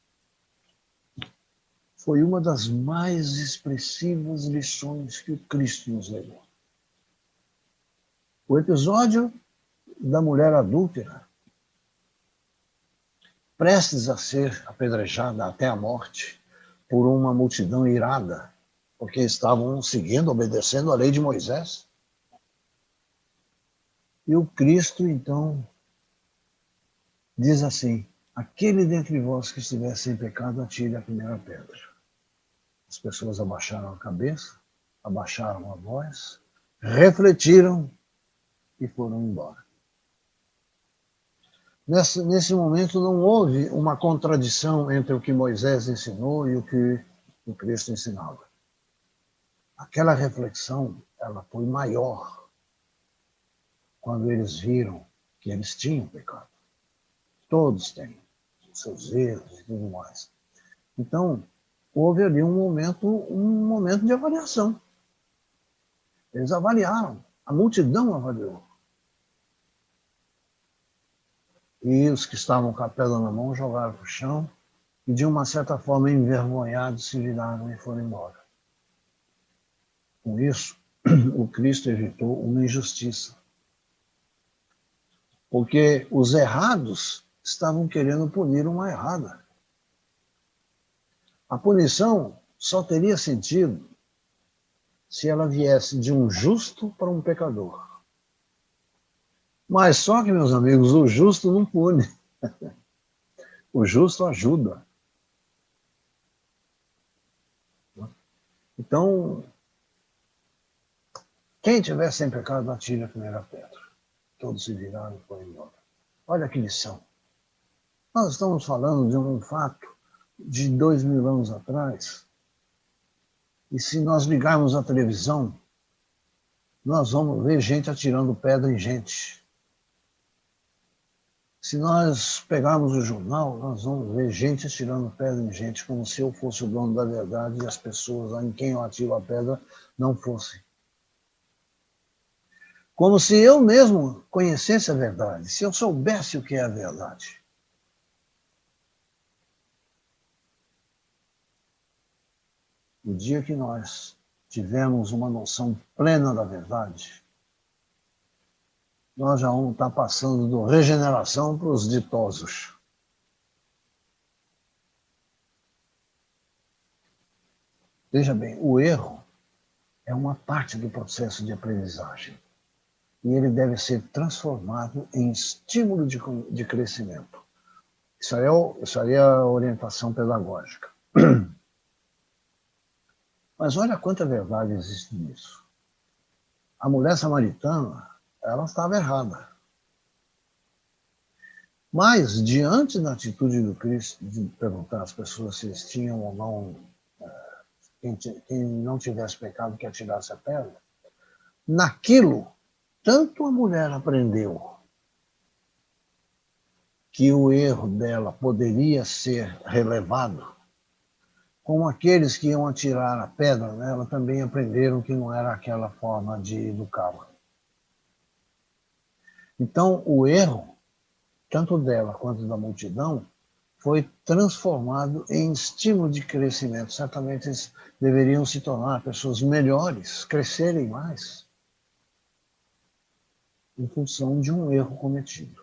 foi uma das mais expressivas lições que o Cristo nos levou. O episódio da mulher adúltera, prestes a ser apedrejada até a morte por uma multidão irada, porque estavam seguindo, obedecendo a lei de Moisés. E o Cristo, então, diz assim: aquele dentre vós que estiver sem pecado, atire a primeira pedra. As pessoas abaixaram a cabeça, abaixaram a voz, refletiram e foram embora. Nesse momento não houve uma contradição entre o que Moisés ensinou e o que o Cristo ensinava. Aquela reflexão, ela foi maior quando eles viram que eles tinham pecado. Todos têm os seus erros e tudo mais. Então, houve ali um momento de avaliação. Eles avaliaram, a multidão avaliou. E os que estavam com a pedra na mão jogaram para o chão e, de uma certa forma, envergonhados, se viraram e foram embora. Com isso, o Cristo evitou uma injustiça. Porque os errados estavam querendo punir uma errada. A punição só teria sentido se ela viesse de um justo para um pecador. Mas só que, meus amigos, o justo não pune. O justo ajuda. Então, quem tiver sem pecado, atire a primeira pedra. Todos se viraram e foram embora. Olha que lição. Nós estamos falando de um fato de 2000 anos atrás. E se nós ligarmos a televisão, nós vamos ver gente atirando pedra em gente. Se nós pegarmos o jornal, nós vamos ver gente atirando pedra em gente, como se eu fosse o dono da verdade e as pessoas em quem eu atiro a pedra não fossem. Como se eu mesmo conhecesse a verdade, se eu soubesse o que é a verdade. No dia que nós tivermos uma noção plena da verdade, nós já vamos estar passando do regeneração para os ditosos. Veja bem, o erro é uma parte do processo de aprendizagem. E ele deve ser transformado em estímulo de crescimento. Isso aí é a orientação pedagógica. Mas olha quanta verdade existe nisso. A mulher samaritana, ela estava errada. Mas, diante da atitude do Cristo, de perguntar às pessoas se eles tinham ou não, quem não tivesse pecado que atirasse a pedra, naquilo, tanto a mulher aprendeu que o erro dela poderia ser relevado, como aqueles que iam atirar a pedra nela também aprenderam que não era aquela forma de educá-la. Então, o erro, tanto dela quanto da multidão, foi transformado em estímulo de crescimento. Certamente eles deveriam se tornar pessoas melhores, crescerem mais, em função de um erro cometido.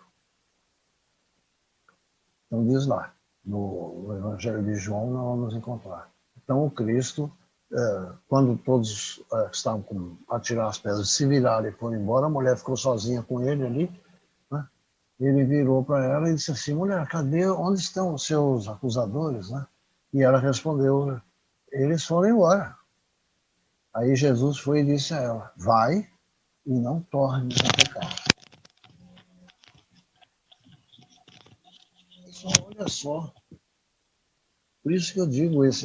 Então diz lá, no Evangelho de João, nós vamos encontrar. Então o Cristo, quando todos estavam a tirar as pedras, se viraram e foram embora, a mulher ficou sozinha com ele ali, né? Ele virou para ela e disse assim: mulher, onde estão os seus acusadores? Né? E ela respondeu: eles foram embora. Aí Jesus foi e disse a ela: vai e não torne a pecar. Olha só. Por isso que eu digo esse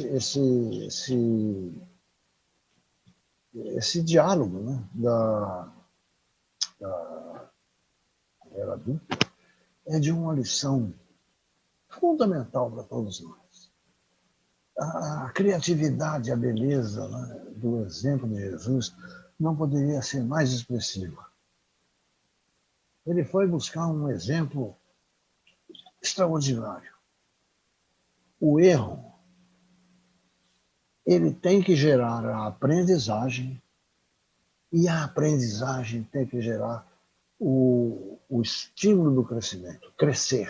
diálogo, né, da era adulta é de uma lição fundamental para todos nós. A criatividade, a beleza, né, do exemplo de Jesus não poderia ser mais expressiva. Ele foi buscar um exemplo extraordinário. O erro, ele tem que gerar a aprendizagem, e a aprendizagem tem que gerar o estímulo do crescimento, crescer.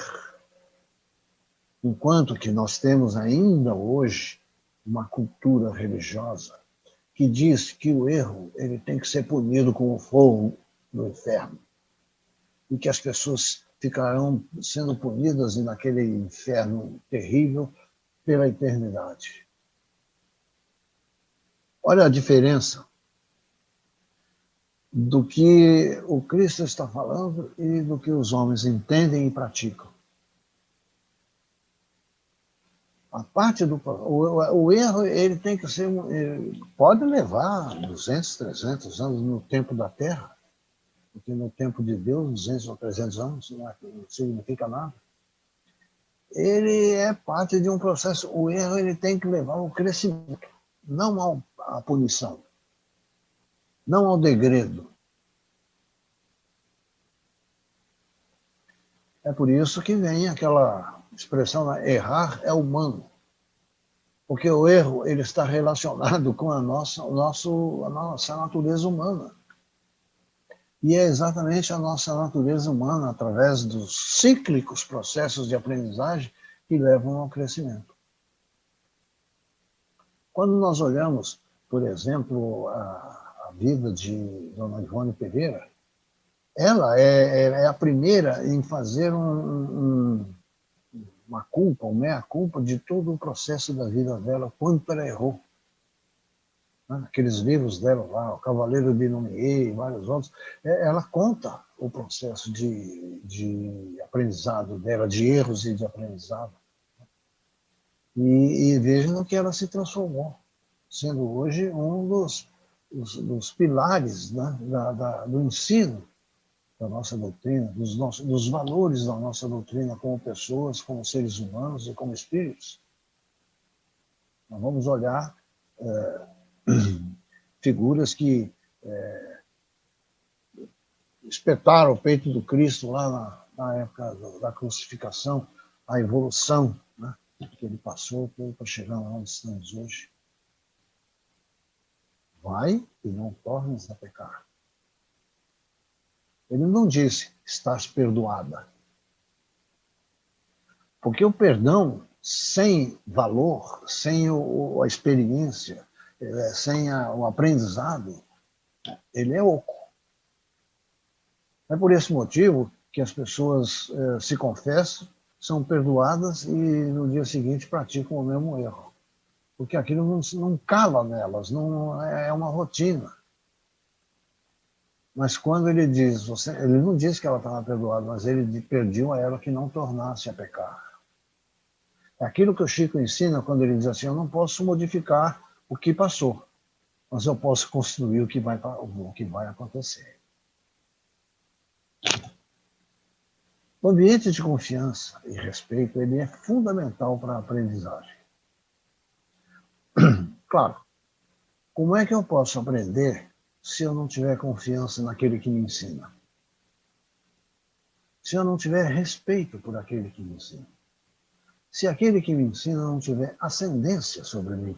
Enquanto que nós temos ainda hoje uma cultura religiosa que diz que o erro ele tem que ser punido com o fogo do inferno, e que as pessoas ficarão sendo punidas naquele inferno terrível pela eternidade. Olha a diferença do que o Cristo está falando e do que os homens entendem e praticam. A parte do o erro ele tem que ser, pode levar 200, 300 anos no tempo da Terra, porque no tempo de Deus 200 ou 300 anos não significa nada. Ele é parte de um processo. O erro ele tem que levar ao crescimento, não à punição, não ao degredo. É por isso que vem aquela expressão, né? Errar é humano. Porque o erro ele está relacionado com a nossa natureza humana. E é exatamente a nossa natureza humana, através dos cíclicos processos de aprendizagem, que levam ao crescimento. Quando nós olhamos, por exemplo, a vida de Dona Ivone Pereira, ela é a primeira em fazer uma culpa, uma meia-culpa de todo o processo da vida dela, quanto ela errou. Aqueles livros dela lá, O Cavaleiro de Lumière e vários outros, ela conta o processo de aprendizado dela, de erros e de aprendizado. E vejam no que ela se transformou, sendo hoje um dos pilares, né, do ensino da nossa doutrina, dos valores da nossa doutrina como pessoas, como seres humanos e como espíritos. Nós vamos olhar figuras que espetaram o peito do Cristo lá na época da crucificação, a evolução, né, que ele passou para chegar lá onde estamos hoje. Vai e não tornes a pecar. Ele não disse, estás perdoada. Porque o perdão sem valor, sem a experiência, sem o aprendizado, ele é oco. É por esse motivo que as pessoas se confessam, são perdoadas e no dia seguinte praticam o mesmo erro. Porque aquilo não cala nelas, não é uma rotina. Mas quando ele diz, ele não diz que ela estava perdoada, mas ele pediu a ela que não tornasse a pecar. É aquilo que o Chico ensina quando ele diz assim: eu não posso modificar o que passou, mas eu posso construir o que vai acontecer. O ambiente de confiança e respeito ele é fundamental para a aprendizagem. Claro, como é que eu posso aprender se eu não tiver confiança naquele que me ensina? se eu não tiver respeito por aquele que me ensina, se aquele que me ensina não tiver ascendência sobre mim.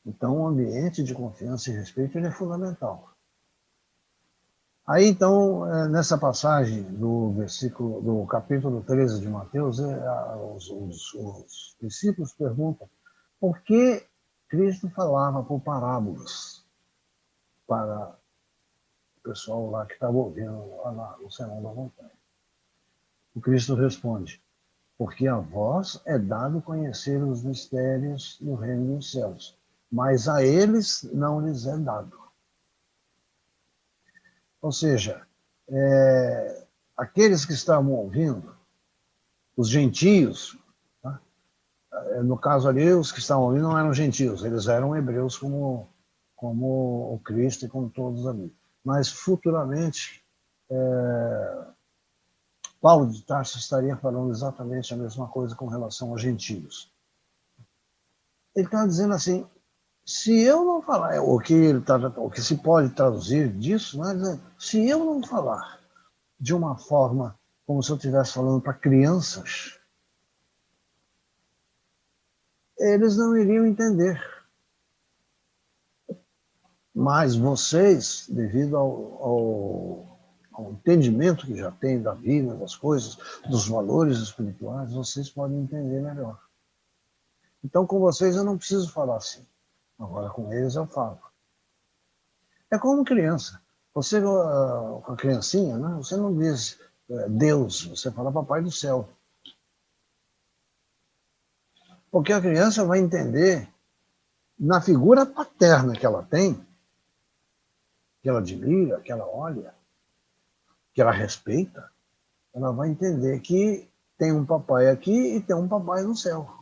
Então, o ambiente de confiança e respeito ele é fundamental. Aí, então, nessa passagem do capítulo 13 de Mateus, os discípulos perguntam por que Cristo falava por parábolas para o pessoal lá que estava ouvindo lá no Sermão da Montanha. O Cristo responde, porque a vós é dado conhecer os mistérios do reino dos céus, mas a eles não lhes é dado. Ou seja, aqueles que estavam ouvindo, os gentios, tá? No caso ali, os que estavam ouvindo não eram gentios, eles eram hebreus como o Cristo e como todos ali. Mas futuramente, Paulo de Tarso estaria falando exatamente a mesma coisa com relação aos gentios. Ele está dizendo assim, se eu não falar, o que se pode traduzir disso, né, se eu não falar de uma forma como se eu estivesse falando para crianças, eles não iriam entender. Mas vocês, devido ao entendimento que já têm da vida, das coisas, dos valores espirituais, vocês podem entender melhor. Então, com vocês eu não preciso falar assim. Agora, com eles eu falo. É como criança. Você, com a criancinha, né? Você não diz Deus, você fala Papai do Céu. Porque a criança vai entender, na figura paterna que ela tem, que ela admira, que ela olha, que ela respeita, ela vai entender que tem um papai aqui e tem um papai no céu.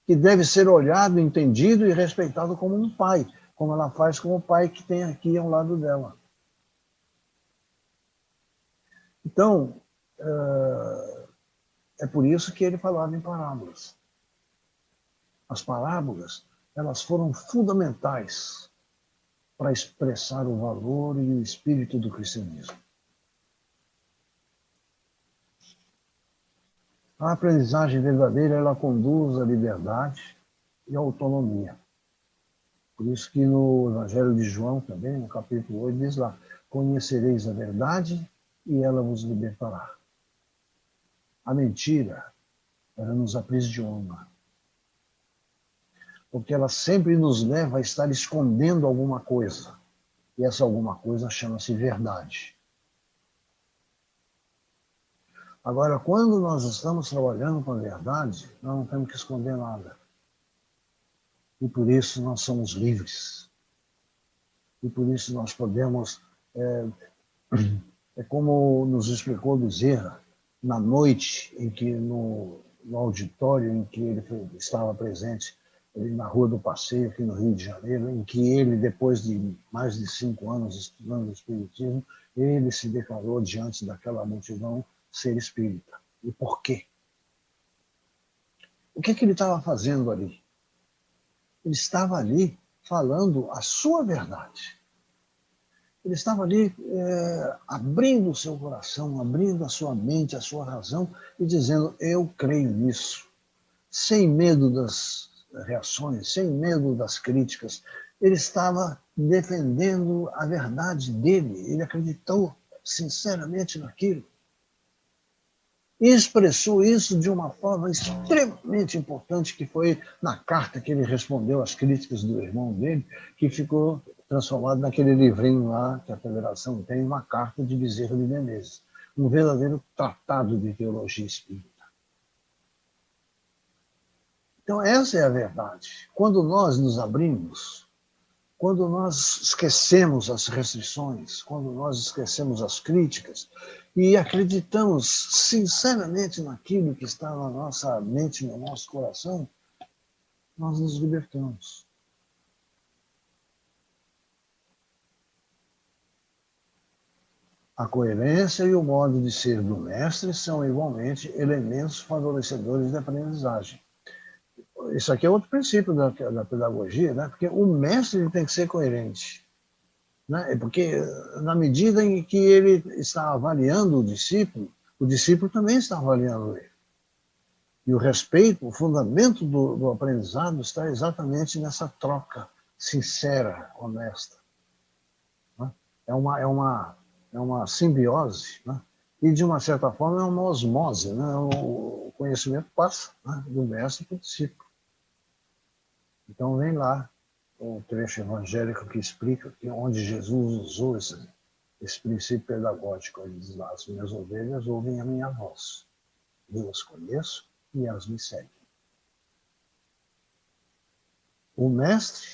Que deve ser olhado, entendido e respeitado como um pai, como ela faz com o pai que tem aqui ao lado dela. Então, é por isso que ele falava em parábolas. As parábolas, elas foram fundamentais para expressar o valor e o espírito do cristianismo. A aprendizagem verdadeira, ela conduz à liberdade e à autonomia. Por isso que no Evangelho de João também, no capítulo 8, diz lá, conhecereis a verdade e ela vos libertará. A mentira, ela nos aprisiona. Porque ela sempre nos leva a estar escondendo alguma coisa. E essa alguma coisa chama-se verdade. Agora, quando nós estamos trabalhando com a verdade, nós não temos que esconder nada. E por isso nós somos livres. E por isso nós podemos, como nos explicou Bezerra, na noite em que no auditório em que ele estava presente, na Rua do Passeio, aqui no Rio de Janeiro, em que ele, depois de mais de 5 anos estudando o Espiritismo, ele se declarou diante daquela multidão ser espírita. E por quê? O que ele estava fazendo ali? Ele estava ali falando a sua verdade. Ele estava ali abrindo o seu coração, abrindo a sua mente, a sua razão e dizendo, eu creio nisso. Sem medo das reações, sem medo das críticas. Ele estava defendendo a verdade dele. Ele acreditou sinceramente naquilo. E expressou isso de uma forma extremamente importante, que foi na carta que ele respondeu às críticas do irmão dele, que ficou transformado naquele livrinho lá que a Federação tem, uma carta de Bezerra de Menezes. Um verdadeiro tratado de teologia espírita. Então, essa é a verdade. Quando nós nos abrimos, quando nós esquecemos as restrições, quando nós esquecemos as críticas e acreditamos sinceramente naquilo que está na nossa mente, no nosso coração, nós nos libertamos. A coerência e o modo de ser do mestre são igualmente elementos favorecedores da aprendizagem. Isso aqui é outro princípio da pedagogia, né? Porque o mestre ele tem que ser coerente. né? Porque na medida em que ele está avaliando o discípulo também está avaliando ele. E o respeito, o fundamento do aprendizado está exatamente nessa troca sincera, honesta. Né? É uma simbiose, né? E, de uma certa forma, é uma osmose. Né? O conhecimento passa, né? Do mestre para o discípulo. Então, vem lá o trecho evangélico que explica que onde Jesus usou esse princípio pedagógico. Ele diz lá: as minhas ovelhas ouvem a minha voz. Eu as conheço e elas me seguem. O mestre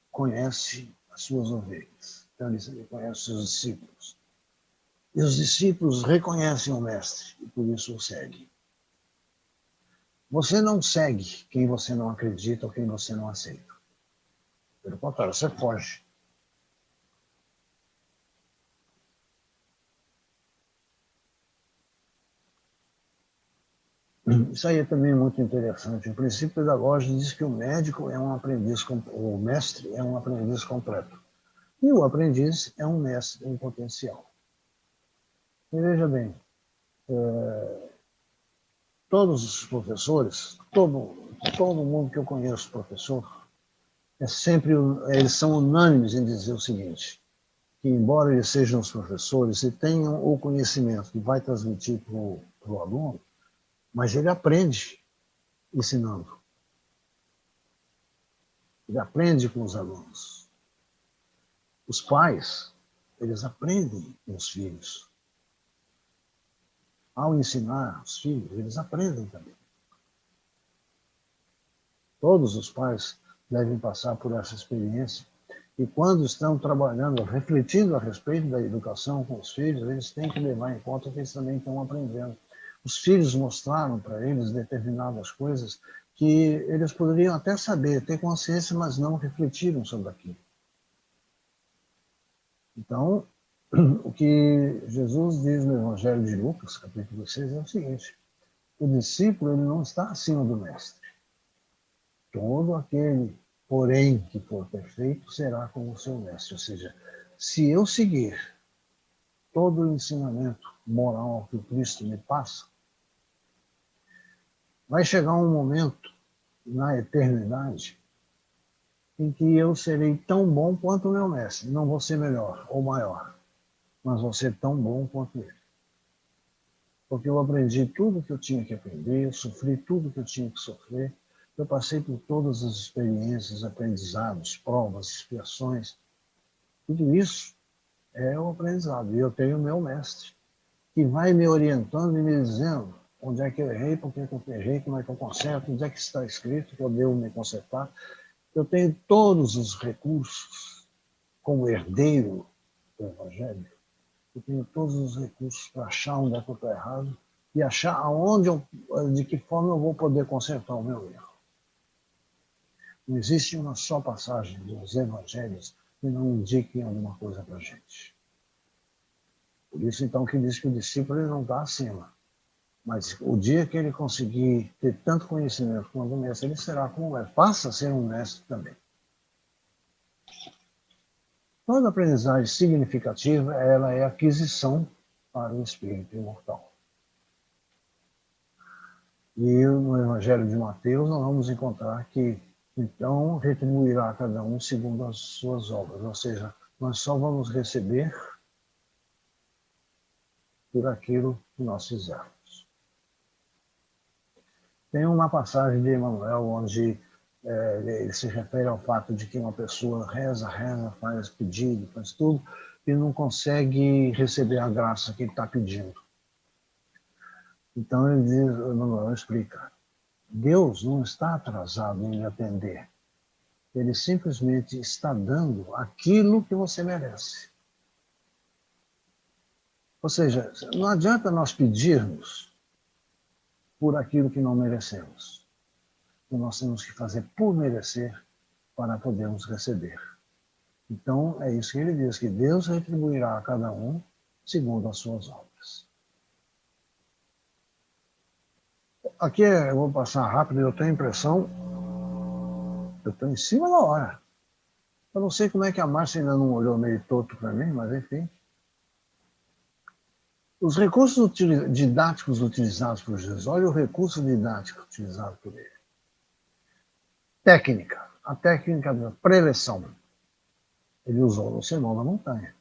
conhece as suas ovelhas. Então, ele conhece os seus discípulos. E os discípulos reconhecem o mestre e por isso o seguem. Você não segue quem você não acredita ou quem você não aceita. Pelo contrário, você foge. Isso aí é também muito interessante. O princípio pedagógico diz que o médico é um aprendiz, o mestre é um aprendiz completo. E o aprendiz é um mestre em potencial. E veja bem, todos os professores, todo mundo que eu conheço professor, eles são unânimes em dizer o seguinte: que embora eles sejam os professores e tenham o conhecimento que vai transmitir para o aluno, mas ele aprende ensinando. Ele aprende com os alunos. Os pais, eles aprendem com os filhos. Ao ensinar os filhos, eles aprendem também. Todos os pais devem passar por essa experiência. E quando estão trabalhando, refletindo a respeito da educação com os filhos, eles têm que levar em conta que eles também estão aprendendo. Os filhos mostraram para eles determinadas coisas que eles poderiam até saber, ter consciência, mas não refletiram sobre aquilo. Então, o que Jesus diz no Evangelho de Lucas, capítulo 6, é o seguinte: o discípulo ele não está acima do mestre. Todo aquele, porém, que for perfeito, será como o seu mestre. Ou seja, se eu seguir todo o ensinamento moral que o Cristo me passa, vai chegar um momento na eternidade em que eu serei tão bom quanto o meu mestre. Não vou ser melhor ou maior, mas vou ser tão bom quanto ele. Porque eu aprendi tudo que eu tinha que aprender, eu sofri tudo que eu tinha que sofrer, eu passei por todas as experiências, aprendizados, provas, expiações. Tudo isso é o aprendizado. E eu tenho o meu mestre, que vai me orientando e me dizendo onde é que eu errei, por que eu errei, como é que eu conserto, onde é que está escrito que eu devo me consertar. Eu tenho todos os recursos, como herdeiro do Evangelho, eu tenho todos os recursos para achar onde é que eu estou errado e achar de que forma eu vou poder consertar o meu erro. Não existe uma só passagem dos evangelhos que não indiquem alguma coisa para a gente. Por isso, então, que diz que o discípulo ele não está acima. Mas o dia que ele conseguir ter tanto conhecimento quanto o mestre, ele será como o mestre. Passa a ser um mestre também. Toda aprendizagem significativa, ela é aquisição para o espírito imortal. E no Evangelho de Mateus nós vamos encontrar que então retribuirá a cada um segundo as suas obras. Ou seja, nós só vamos receber por aquilo que nós fizermos. Tem uma passagem de Emmanuel onde ele se refere ao fato de que uma pessoa reza, faz pedido, faz tudo, e não consegue receber a graça que ele está pedindo. Então ele diz, Emmanuel explica, Deus não está atrasado em lhe atender. Ele simplesmente está dando aquilo que você merece. Ou seja, não adianta nós pedirmos por aquilo que não merecemos. Nós temos que fazer por merecer para podermos receber. Então, é isso que ele diz, que Deus retribuirá a cada um segundo as suas obras. Aqui eu vou passar rápido, eu tenho a impressão, eu estou em cima da hora. Eu não sei como é que a Márcia ainda não olhou meio torto para mim, mas enfim. Os recursos didáticos utilizados por Jesus, olha o recurso didático utilizado por ele. Técnica, a técnica da preleção. Ele usou no Sermão da Montanha.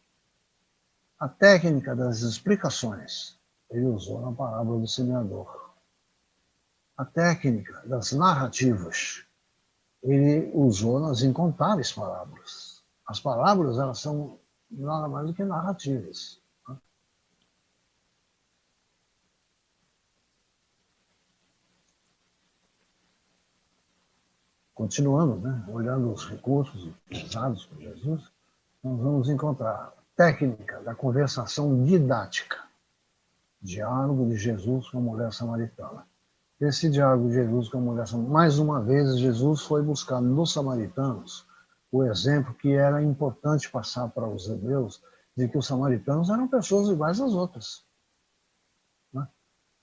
A técnica das explicações. Ele usou na parábola do semeador. A técnica das narrativas. Ele usou nas incontáveis parábolas. As parábolas, elas são nada mais do que narrativas. Continuando, né, olhando os recursos utilizados por Jesus, nós vamos encontrar a técnica da conversação didática. Diálogo de Jesus com a mulher samaritana. Esse diálogo de Jesus com a mulher samaritana, mais uma vez, Jesus foi buscar nos samaritanos o exemplo que era importante passar para os hebreus, de que os samaritanos eram pessoas iguais às outras. Né?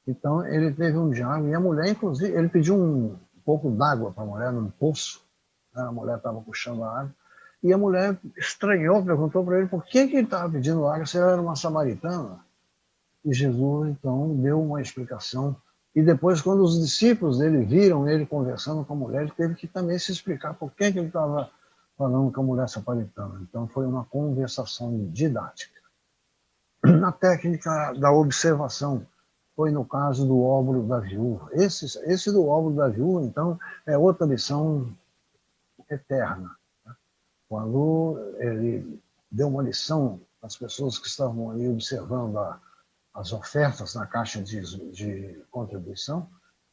Então, ele teve um diálogo, e a mulher, inclusive, ele pediu um pouco d'água para a mulher num poço, né? A mulher estava puxando a água, e a mulher estranhou, perguntou para ele por que ele estava pedindo água, se ela era uma samaritana. E Jesus, então, deu uma explicação. E depois, quando os discípulos dele viram ele conversando com a mulher, ele teve que também se explicar por que ele estava falando com a mulher samaritana. Então, foi uma conversação didática. Na técnica da observação, foi no caso do óvulo da viúva. Esse do óvulo da viúva, então, é outra lição eterna. Quando ele deu uma lição às pessoas que estavam ali observando as ofertas na caixa de contribuição,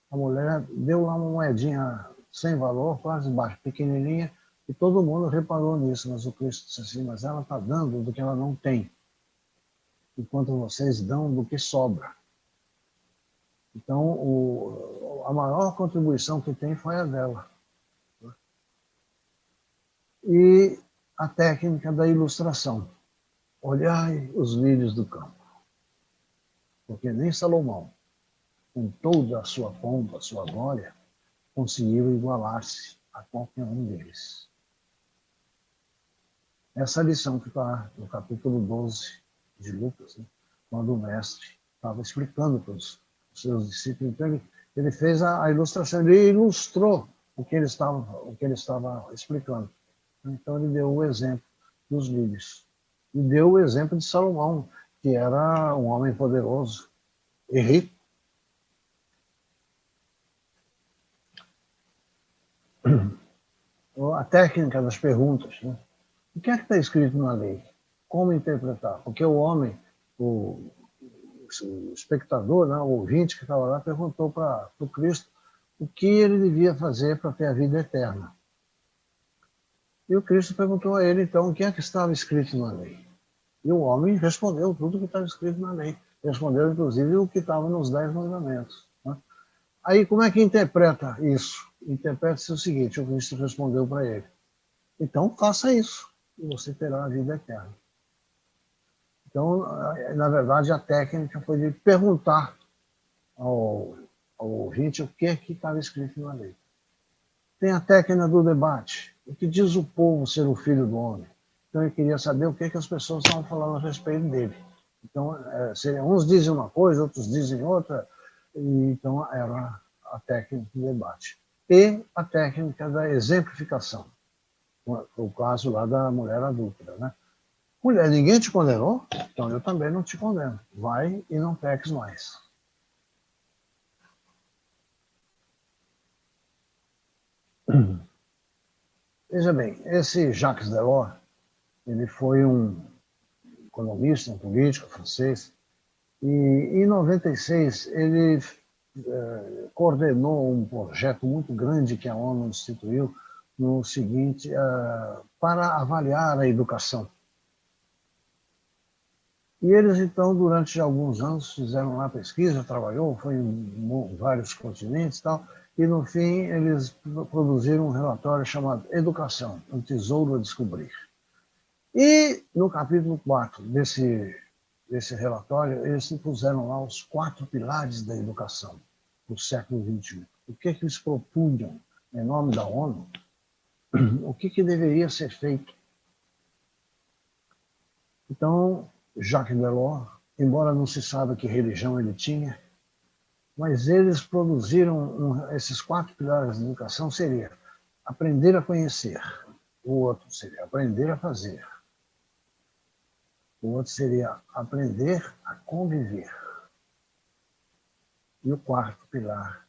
a mulher deu lá uma moedinha sem valor, quase baixa, pequenininha, e todo mundo reparou nisso, mas o Cristo disse assim, mas ela está dando do que ela não tem, enquanto vocês dão do que sobra. Então, a maior contribuição que tem foi a dela. E a técnica da ilustração. Olhai os lírios do campo. Porque nem Salomão, com toda a sua pompa, a sua glória, conseguiu igualar-se a qualquer um deles. Essa lição que está no capítulo 12 de Lucas, né, quando o mestre estava explicando para os seus discípulos, então ele fez a ilustração, ele ilustrou o que ele estava explicando. Então ele deu o exemplo dos lírios. E deu o exemplo de Salomão, que era um homem poderoso e rico. A técnica das perguntas. Né? O que é que está escrito na lei? Como interpretar? Porque o homem, o espectador, né, o ouvinte que estava lá, perguntou para o Cristo o que ele devia fazer para ter a vida eterna. E o Cristo perguntou a ele, então, o que é que estava escrito na lei? E o homem respondeu tudo o que estava escrito na lei. Respondeu, inclusive, o que estava nos 10 mandamentos. Né? Aí, como é que interpreta isso? Interpreta-se o seguinte, o Cristo respondeu para ele. Então, faça isso, e você terá a vida eterna. Então, na verdade, a técnica foi de perguntar ao ouvinte o que é que estava escrito na lei. Tem a técnica do debate. O que diz o povo ser o filho do homem? Então, ele queria saber o que as pessoas estavam falando a respeito dele. Então, uns dizem uma coisa, outros dizem outra. E, então, era a técnica do debate. E a técnica da exemplificação. O caso lá da mulher adúltera, né? Mulher, ninguém te condenou? Então eu também não te condeno. Vai e não peques mais. Veja bem, esse Jacques Delors, ele foi um economista, um político francês, e em 96 ele coordenou um projeto muito grande que a ONU instituiu no seguinte, para avaliar a educação. E eles, então, durante alguns anos, fizeram lá pesquisa, trabalhou, foi em vários continentes e tal, e, no fim, eles produziram um relatório chamado Educação, um tesouro a descobrir. E, no capítulo 4 desse relatório, eles puseram lá os 4 pilares da educação do século XXI. O que eles propunham, em nome da ONU, o que deveria ser feito Então, Jacques Delors, embora não se saiba que religião ele tinha, mas eles produziram esses 4 pilares da educação seria aprender a conhecer, o outro seria aprender a fazer, o outro seria aprender a conviver, e o 4º pilar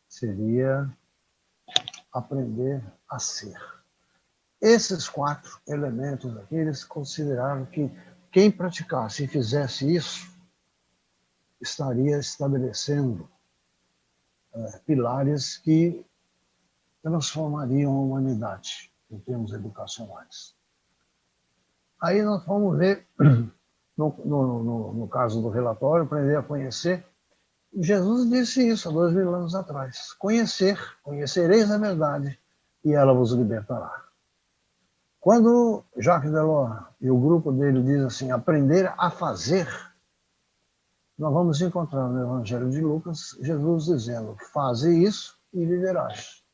seria aprender a ser. Esses 4 elementos aqui, eles consideraram que quem praticasse e fizesse isso estaria estabelecendo pilares que transformariam a humanidade em termos educacionais. Aí nós vamos ver, no caso do relatório, aprender a conhecer. Jesus disse isso há 2000 anos atrás. Conhecereis a verdade e ela vos libertará. Quando Jacques Delors e o grupo dele diz assim, aprender a fazer, nós vamos encontrar no Evangelho de Lucas Jesus dizendo, faze isso e viverás.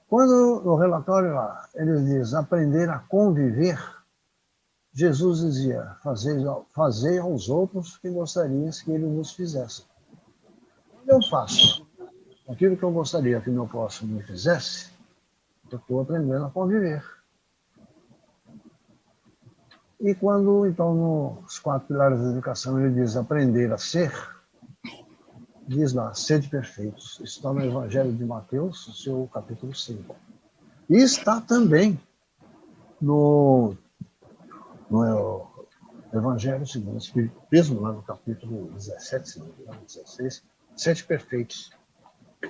Quando no relatório lá ele diz aprender a conviver, Jesus dizia, fazei aos outros que gostarias que ele vos fizesse. Quando eu faço aquilo que eu gostaria que meu próximo me fizesse, eu estou aprendendo a conviver. E quando, então, nos 4 pilares da educação, ele diz aprender a ser, diz lá, sede perfeitos. Isso está no Evangelho de Mateus, seu capítulo 5. E está também no Evangelho segundo o Espiritismo, lá no capítulo 17, se não me engano, 16, sede perfeitos.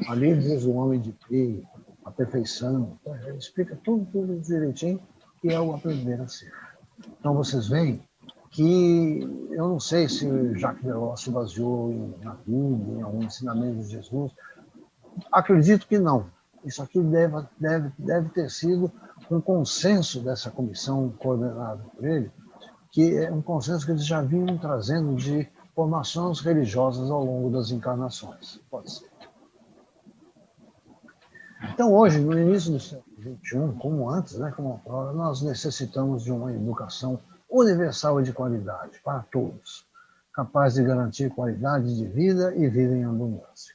Ali diz o homem de bem, a perfeição. Ele explica tudo direitinho, que é o aprender a ser. Então vocês veem que eu não sei se Jacques Delors se baseou na Bíblia, em algum ensinamento de Jesus. Acredito que não. Isso aqui deve ter sido um consenso dessa comissão coordenada por ele, que é um consenso que eles já vinham trazendo de formações religiosas ao longo das encarnações. Pode ser. Então, hoje, no início do século XXI, como antes, como agora, nós necessitamos de uma educação universal e de qualidade para todos, capaz de garantir qualidade de vida e vida em abundância.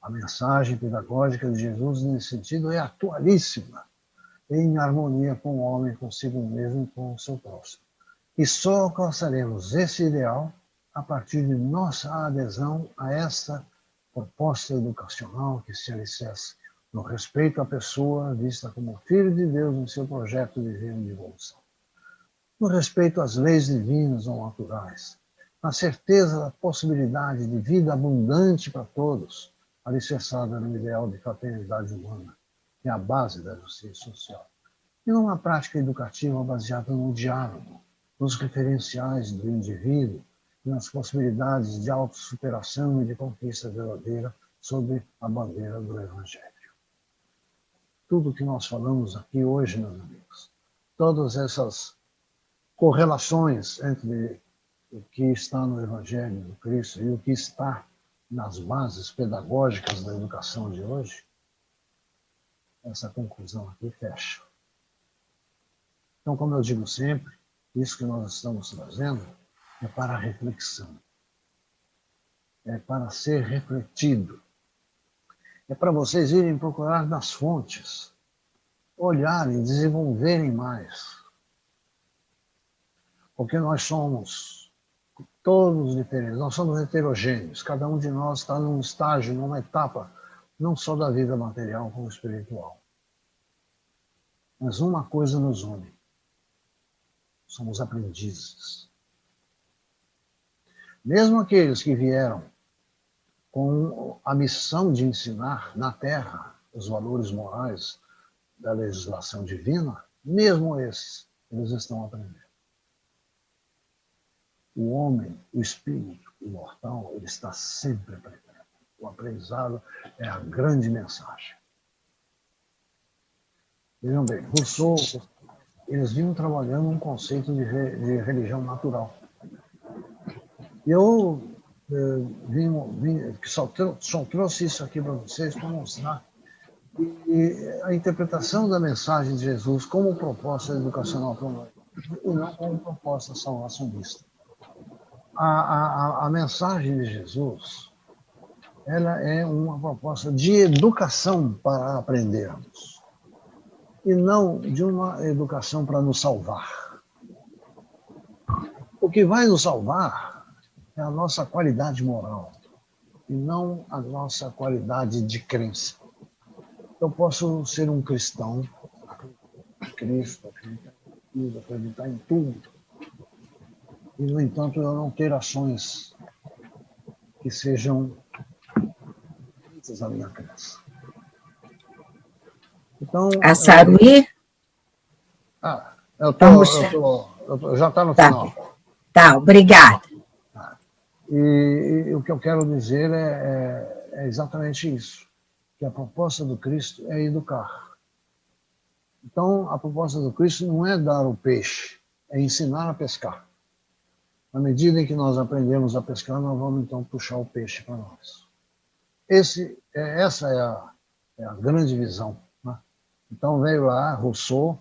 A mensagem pedagógica de Jesus, nesse sentido, é atualíssima, em harmonia com o homem, consigo mesmo e com o seu próximo. E só alcançaremos esse ideal a partir de nossa adesão a esta proposta educacional que se alicerce no respeito à pessoa vista como filho de Deus em seu projeto de vida e de evolução, no respeito às leis divinas ou naturais, na certeza da possibilidade de vida abundante para todos, alicerçada no ideal de fraternidade humana, que é a base da justiça social, e numa prática educativa baseada no diálogo, nos referenciais do indivíduo e nas possibilidades de autossuperação e de conquista verdadeira sob a bandeira do Evangelho. Tudo que nós falamos aqui hoje, meus amigos, todas essas correlações entre o que está no Evangelho do Cristo e o que está nas bases pedagógicas da educação de hoje, essa conclusão aqui fecha. Então, como eu digo sempre, isso que nós estamos trazendo é para a reflexão, é para ser refletido, é para vocês irem procurar nas fontes, olharem, desenvolverem mais. Porque nós somos todos diferentes, nós somos heterogêneos, cada um de nós está num estágio, numa etapa, não só da vida material, como espiritual. Mas uma coisa nos une, somos aprendizes. Mesmo aqueles que vieram com a missão de ensinar na Terra os valores morais da legislação divina, mesmo esses, eles estão aprendendo. O homem, o espírito, o mortal, ele está sempre aprendendo. O aprendizado é a grande mensagem. Vejam bem, Rousseau, eles vinham trabalhando um conceito de religião natural. E eu só trouxe isso aqui para vocês para mostrar que a interpretação da mensagem de Jesus como proposta educacional para nós e não como proposta salvacionista. A mensagem de Jesus, ela é uma proposta de educação para aprendermos, e não de uma educação para nos salvar. O que vai nos salvar é a nossa qualidade moral, e não a nossa qualidade de crença. Eu posso ser um cristão, acreditar em Cristo, acreditar em tudo, e, no entanto, eu não ter ações que sejam feitas à minha crença. Então, A Saruí? Já está no Tá, final. tá, obrigada. E o que eu quero dizer é exatamente isso, que a proposta do Cristo é educar. Então, a proposta do Cristo não é dar o peixe, é ensinar a pescar. Na medida em que nós aprendemos a pescar, nós vamos então puxar o peixe para nós. Essa é a grande visão, né? Então veio lá Rousseau,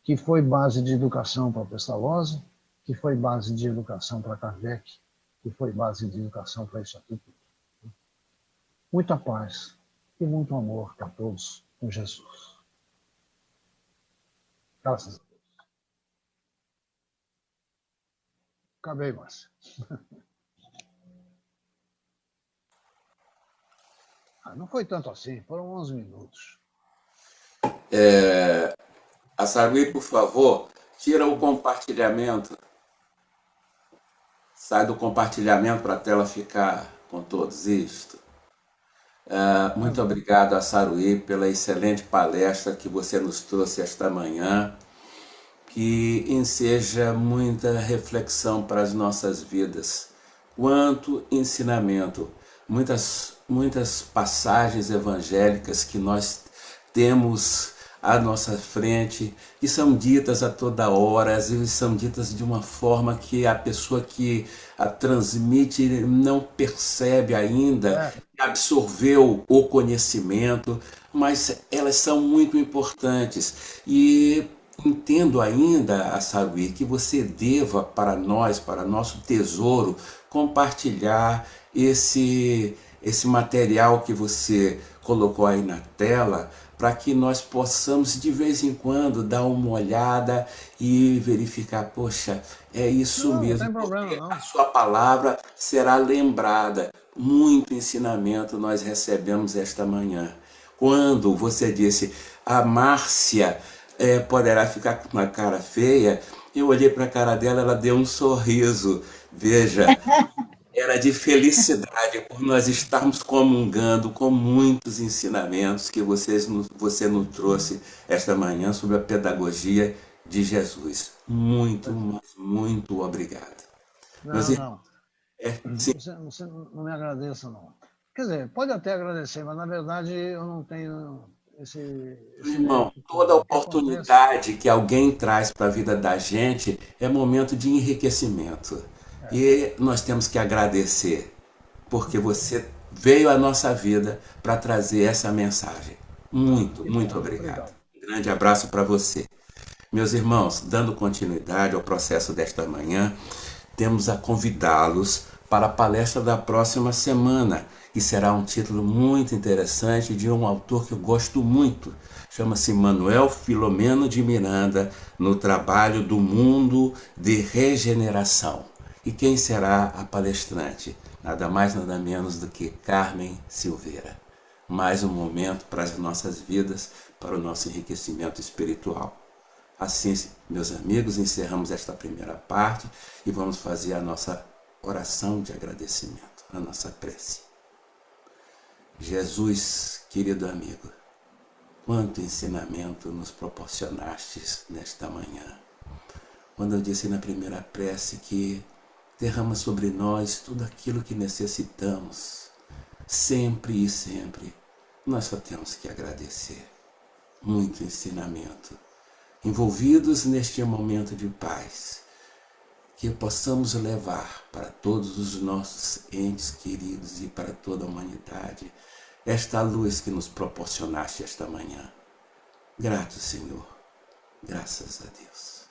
que foi base de educação para Pestalozzi, que foi base de educação para Kardec, que foi base de educação para isso aqui. Muita paz e muito amor para todos com Jesus. Graças a Deus. Acabei, Márcia. Não foi tanto assim, foram 11 minutos. A Saruí, por favor, tira o compartilhamento. Sai do compartilhamento para a tela ficar com todos isto. Muito obrigado a Saruí pela excelente palestra que você nos trouxe esta manhã, que enseja muita reflexão para as nossas vidas. Quanto ensinamento, muitas passagens evangélicas que nós temos à nossa frente, que são ditas a toda hora, às vezes são ditas de uma forma que a pessoa que a transmite não percebe ainda, absorveu o conhecimento, mas elas são muito importantes. E entendo ainda, Assaruí, que você deva para nós, para nosso tesouro, compartilhar esse material que você colocou aí na tela, para que nós possamos de vez em quando dar uma olhada e verificar, poxa, é isso mesmo, não tem problema, porque não. a sua palavra será lembrada. Muito ensinamento nós recebemos esta manhã. Quando você disse, a Márcia poderá ficar com uma cara feia, eu olhei para a cara dela, ela deu um sorriso. Veja, era de felicidade por nós estarmos comungando com muitos ensinamentos que você nos trouxe esta manhã sobre a pedagogia de Jesus. Muito, muito obrigado. Não. Sim, Você não me agradeça, não. Quer dizer, pode até agradecer, mas na verdade eu não tenho esse irmão, mérito toda todo. O que acontece oportunidade que alguém traz para a vida da gente é momento de enriquecimento. E nós temos que agradecer, porque você veio à nossa vida para trazer essa mensagem. Muito, muito obrigado. Um grande abraço para você. Meus irmãos, dando continuidade ao processo desta manhã, temos a convidá-los para a palestra da próxima semana, que será um título muito interessante de um autor que eu gosto muito. Chama-se Manuel Filomeno de Miranda, no trabalho do mundo de regeneração. E quem será a palestrante? Nada mais, nada menos do que Carmen Silveira. Mais um momento para as nossas vidas, para o nosso enriquecimento espiritual. Assim, meus amigos, encerramos esta primeira parte e vamos fazer a nossa oração de agradecimento, a nossa prece. Jesus, querido amigo, quanto ensinamento nos proporcionastes nesta manhã. Quando eu disse na primeira prece que derrama sobre nós tudo aquilo que necessitamos, sempre e sempre, nós só temos que agradecer. Muito ensinamento. Envolvidos neste momento de paz, que possamos levar para todos os nossos entes queridos e para toda a humanidade esta luz que nos proporcionaste esta manhã. Grato, Senhor, graças a Deus.